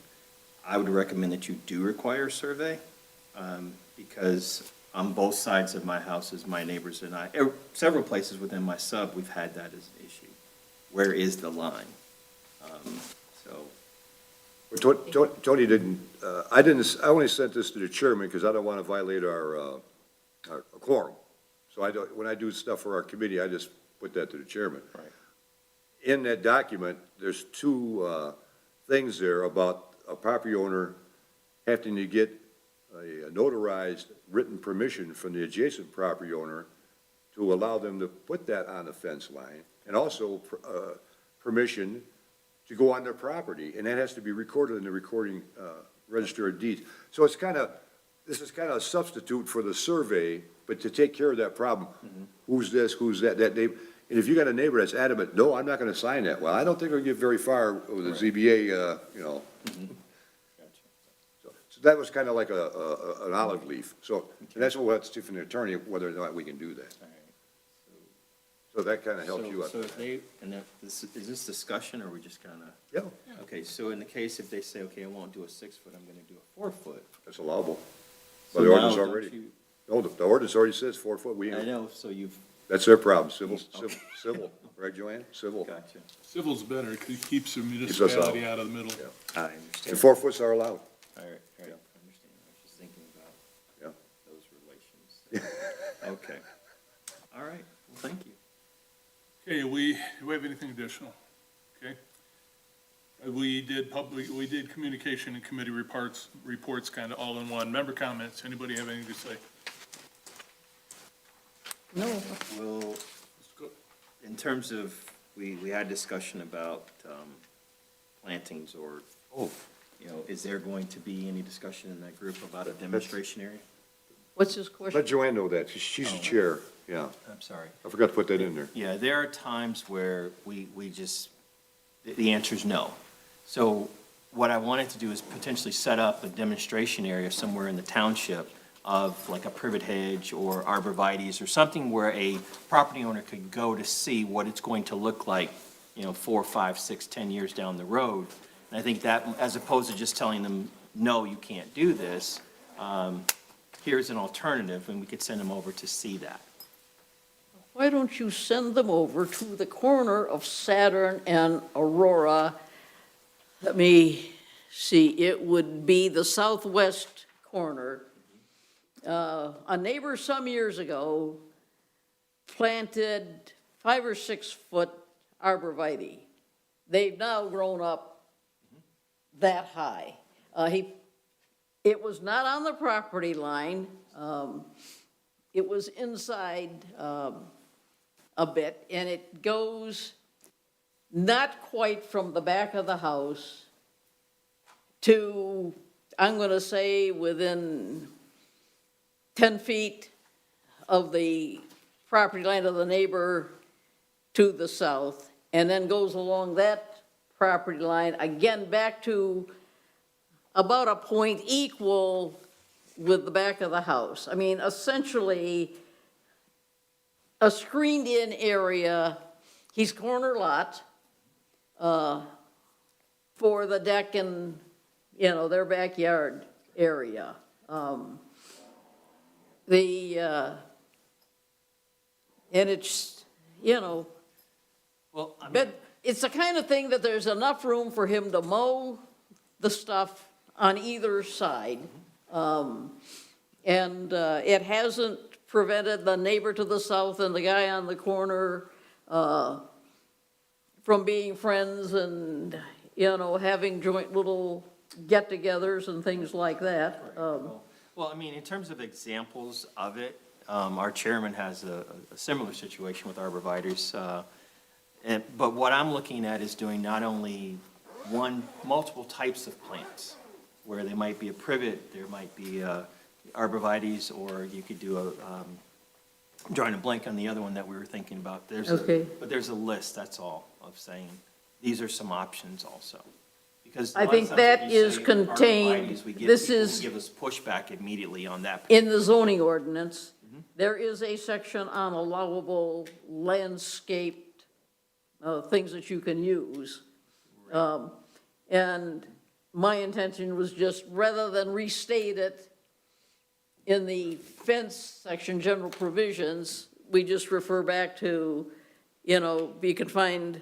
Speaker 5: I would recommend that you do require a survey, because on both sides of my houses, my neighbors and I, several places within my sub, we've had that as an issue. Where is the line?
Speaker 1: Tony didn't, I only sent this to the chairman because I don't want to violate our quorum. So when I do stuff for our committee, I just put that to the chairman.
Speaker 5: Right.
Speaker 1: In that document, there's two things there about a property owner having to get a notarized written permission from the adjacent property owner to allow them to put that on the fence line, and also permission to go on their property, and that has to be recorded in the recording register of deeds. So it's this is kind of a substitute for the survey, but to take care of that problem. Who's this, who's that neighbor? And if you got a neighbor that's adamant, no, I'm not gonna sign that, well, I don't think we'll get very far with the ZBA, you know. So that was kind of like an olive leaf. So that's what we'll have to see from the attorney, whether or not we can do that. So that kind of helps you out.
Speaker 5: So if they, is this discussion, or we just kind of?
Speaker 1: Yeah,
Speaker 5: Okay, so in the case if they say, okay, I won't do a 6-foot, I'm gonna do a 4-foot.
Speaker 1: that's allowable.
Speaker 5: So
Speaker 1: By the ordinance
Speaker 5: now, don't
Speaker 1: already.
Speaker 5: you-
Speaker 1: No, the ordinance already says 4 foot.
Speaker 5: I know, so you've,
Speaker 1: That's their problem, civil,
Speaker 5: Okay.
Speaker 1: civil, right, Joanne? Civil.
Speaker 5: gotcha.
Speaker 3: Civil's better because it keeps the
Speaker 1: us out.
Speaker 3: municipality out of the middle.
Speaker 1: Yeah.
Speaker 5: I
Speaker 1: And
Speaker 5: understand.
Speaker 1: 4 foots are allowed.
Speaker 5: All right,
Speaker 1: Yeah.
Speaker 5: I understand. I was just thinking about
Speaker 1: Yeah.
Speaker 5: those relations. Okay. All right, well, thank you.
Speaker 3: Okay, do we have anything additional? Okay. We did communication and committee reports kind of all in one. Member comments, anybody have anything to say?
Speaker 2: No,
Speaker 5: Well,
Speaker 3: Let's go.
Speaker 5: in terms of, we had discussion about plantings or, you know, is there going to be any discussion in that group about a demonstration area?
Speaker 2: what's his question?
Speaker 1: Let Joanne know that. She's the chair. Yeah.
Speaker 5: I'm sorry.
Speaker 1: I forgot to put that in there.
Speaker 5: Yeah, there are times where we just, the answer is no. So what I wanted to do is potentially set up a demonstration area somewhere in the township of like a privet hedge or arborvitae's or something where a property owner could go to see what it's going to look like, you know, 4, 5, 6, 10 years down the road. And I think that, as opposed to just telling them, no, you can't do this, here's an alternative, and we could send them over to see that.
Speaker 2: Why don't you send them over to the corner of Saturn and Aurora? Let me see, it would be the southwest corner. A neighbor some years ago planted 5 or 6 foot arborvitae. They've now grown up that high. It was not on the property line. It was inside a bit, and it goes not quite from the back of the house to, I'm going to say, within 10 feet of the property line of the neighbor to the south, and then goes along that property line again back to about a point equal with the back of the house. I mean, essentially, a screened-in area. He's corner lot for the deck and, you know, their backyard area. And it's, you know,
Speaker 5: Well, I mean,
Speaker 2: but it's the kind of thing that there's enough room for him to mow the stuff on either side. And it hasn't prevented the neighbor to the south and the guy on the corner from being friends and, having joint little get-togethers and things like that.
Speaker 5: Well, I mean, in terms of examples of it, our chairman has a similar situation with arborvitae's. But what I'm looking at is doing not only multiple types of plants, where there might be a privet, there might be arborvitae's, or you could do I'm drawing a blank on the other one that we were thinking about.
Speaker 2: Okay.
Speaker 5: But there's a list, that's all, of saying, these are some options also. Because a
Speaker 2: I
Speaker 5: lot of
Speaker 2: think
Speaker 5: times when
Speaker 2: that
Speaker 5: you
Speaker 2: is
Speaker 5: say
Speaker 2: contained-
Speaker 5: arborvitae's, we get
Speaker 2: this
Speaker 5: people who
Speaker 2: is-
Speaker 5: give us pushback immediately on that.
Speaker 2: In the zoning ordinance, there is a section on allowable landscaped things that you can use. And my intention was just, rather than restate it in the fence section, general provisions, we just refer back to, you can find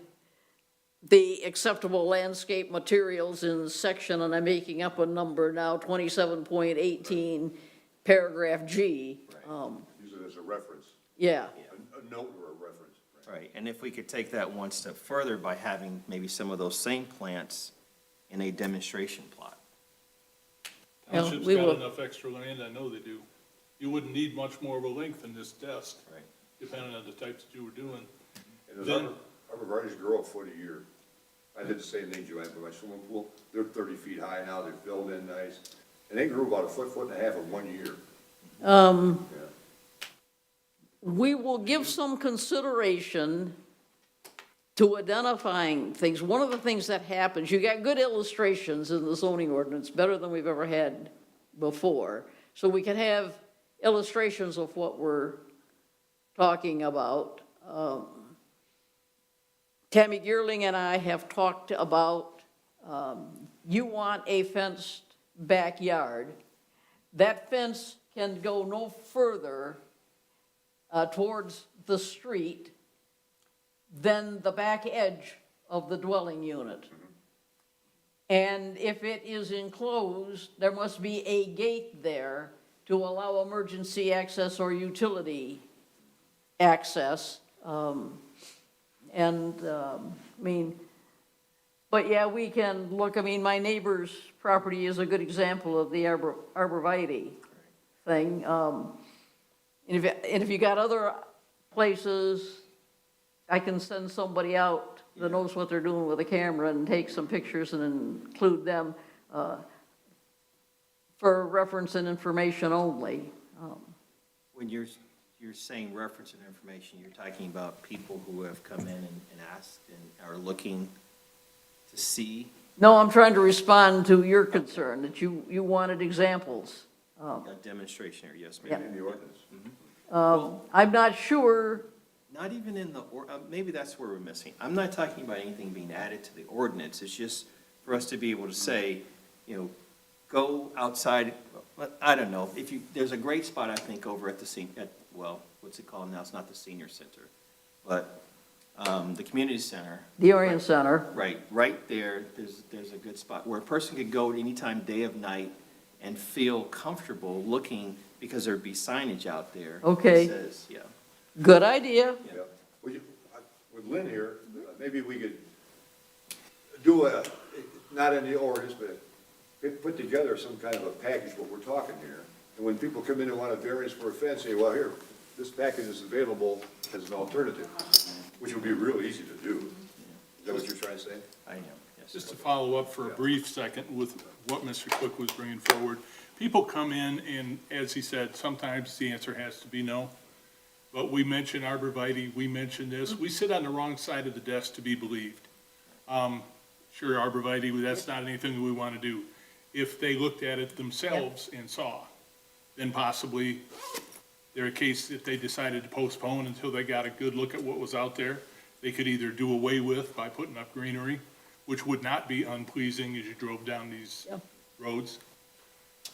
Speaker 2: the acceptable landscape materials in section, and I'm making up a number now, 27.18, paragraph G.
Speaker 1: Use it as a reference,
Speaker 2: Yeah,
Speaker 1: a note or a reference.
Speaker 5: Right, and if we could take that one step further by having maybe some of those same plants in a demonstration plot.
Speaker 2: Yeah,
Speaker 3: Township's
Speaker 2: we
Speaker 3: got
Speaker 2: will.
Speaker 3: enough extra land, I know they do. You wouldn't need much more of a length than this desk,
Speaker 5: Right.
Speaker 3: depending on the types that you were doing.
Speaker 1: And those
Speaker 3: Then-
Speaker 1: arborvitae's grow a foot a year. I did the same thing, Joanne, for my swimming pool. They're 30 feet high now, they're filled in nice. And they grew about a foot, foot and a half in 1 year. Yeah.
Speaker 2: We will give some consideration to identifying things. One of the things that happens, you got good illustrations in the zoning ordinance, better than we've ever had before. So we can have illustrations of what we're talking about. Tammy Geerling and I have talked about, you want a fenced backyard. That fence can go no further towards the street than the back edge of the dwelling unit. And if it is enclosed, there must be a gate there to allow emergency access or utility access. But yeah, we can look, my neighbor's property is a good example of the arborvitae thing. And if you got other places, I can send somebody out that knows what they're doing with a camera and take some pictures and include them for reference and information only.
Speaker 5: When you're saying reference and information, you're talking about people who have come in and asked and are looking to see
Speaker 2: No, I'm trying to respond to your concern, that you wanted examples.
Speaker 5: a demonstration area, yes,
Speaker 2: Yeah.
Speaker 5: maybe.
Speaker 1: In the ordinance.
Speaker 2: I'm not sure,
Speaker 5: Not even in the, maybe that's where we're missing. I'm not talking about anything being added to the ordinance. It's just for us to be able to say, go outside, I don't know, there's a great spot, I think, over at what's it called now? It's not the senior center, but the community center.
Speaker 2: the Orion Center.
Speaker 5: Right there, there's a good spot where a person could go at any time, day of night, and feel comfortable looking, because there'd be signage out there. that
Speaker 2: Okay.
Speaker 5: says, yeah.
Speaker 2: Good idea.
Speaker 1: Yeah. With Lynn here, maybe we could do not in the ordinance, but put together some kind of a package, what we're talking here. And when people come in and want a variance for a fence, say, well, here, this package is available as an alternative, which would be real easy to do. Is that what you're trying to say?
Speaker 5: I am, yes.
Speaker 3: Just to follow up for a brief second with what Mr. Cook was bringing forward. People come in and, as he said, sometimes the answer has to be no. But we mentioned arborvitae, we mentioned this. We sit on the wrong side of the desk to be believed. Sure, arborvitae, that's not anything we want to do. If they looked at it themselves and saw, then possibly they're a case if they decided to postpone until they got a good look at what was out there. They could either do away with by putting up greenery, which would not be unpleasing as you drove down these roads.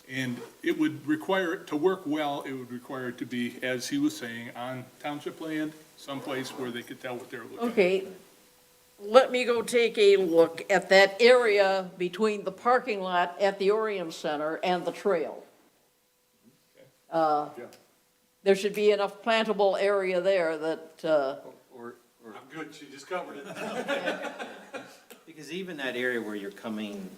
Speaker 3: And it would require, to work well, it would require it to be, as he was saying, on township land, someplace where they could tell what they're looking at.
Speaker 2: Okay, let me go take a look at that area between the parking lot at the Orion Center and the trail. there should be enough plantable area there that,
Speaker 11: I'm good, she just covered it.
Speaker 5: Because even that area where you're coming,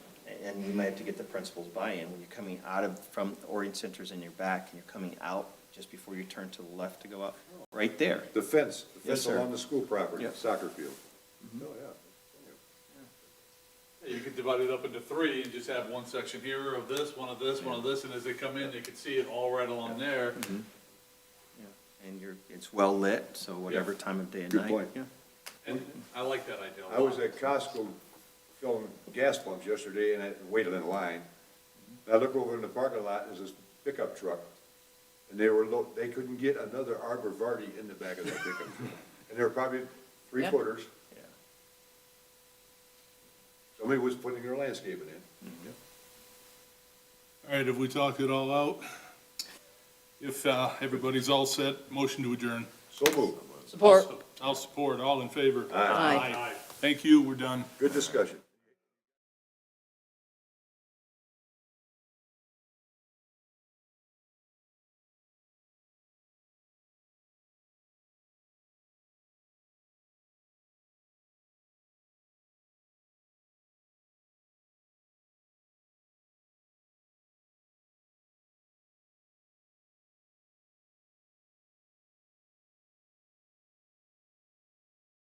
Speaker 5: and you might have to get the principal's buy-in, when you're coming out of, from Orion Center's in your back, and you're coming out just before you turn to the left to go up, right there.
Speaker 1: The fence
Speaker 5: Yes, sir.
Speaker 1: along the school property,
Speaker 5: Yep.
Speaker 1: soccer field. Oh, yeah.
Speaker 11: You could divide it up into three and just have one section here of this, one of this, one of this, and as they come in, they could see it all right along there.
Speaker 5: Yeah. And it's well lit, so whatever time of day and
Speaker 1: Good
Speaker 5: night.
Speaker 1: point.
Speaker 5: Yeah.
Speaker 11: And I like that idea a
Speaker 1: I was
Speaker 11: lot.
Speaker 1: at Costco filling gas pumps yesterday, and I waited in line. And I look over in the parking lot, there's this pickup truck, and they couldn't get another Arbor Vitae in the back of that pickup truck. And they were probably 3/4.
Speaker 5: Yeah.
Speaker 1: Somebody was putting their landscaping in.
Speaker 3: All right, have we talked it all out? If everybody's all set, motion to adjourn.
Speaker 1: So moved.
Speaker 2: support.
Speaker 3: I'll support, all in favor?
Speaker 2: Aye.
Speaker 3: Thank you, we're done.
Speaker 1: Good discussion.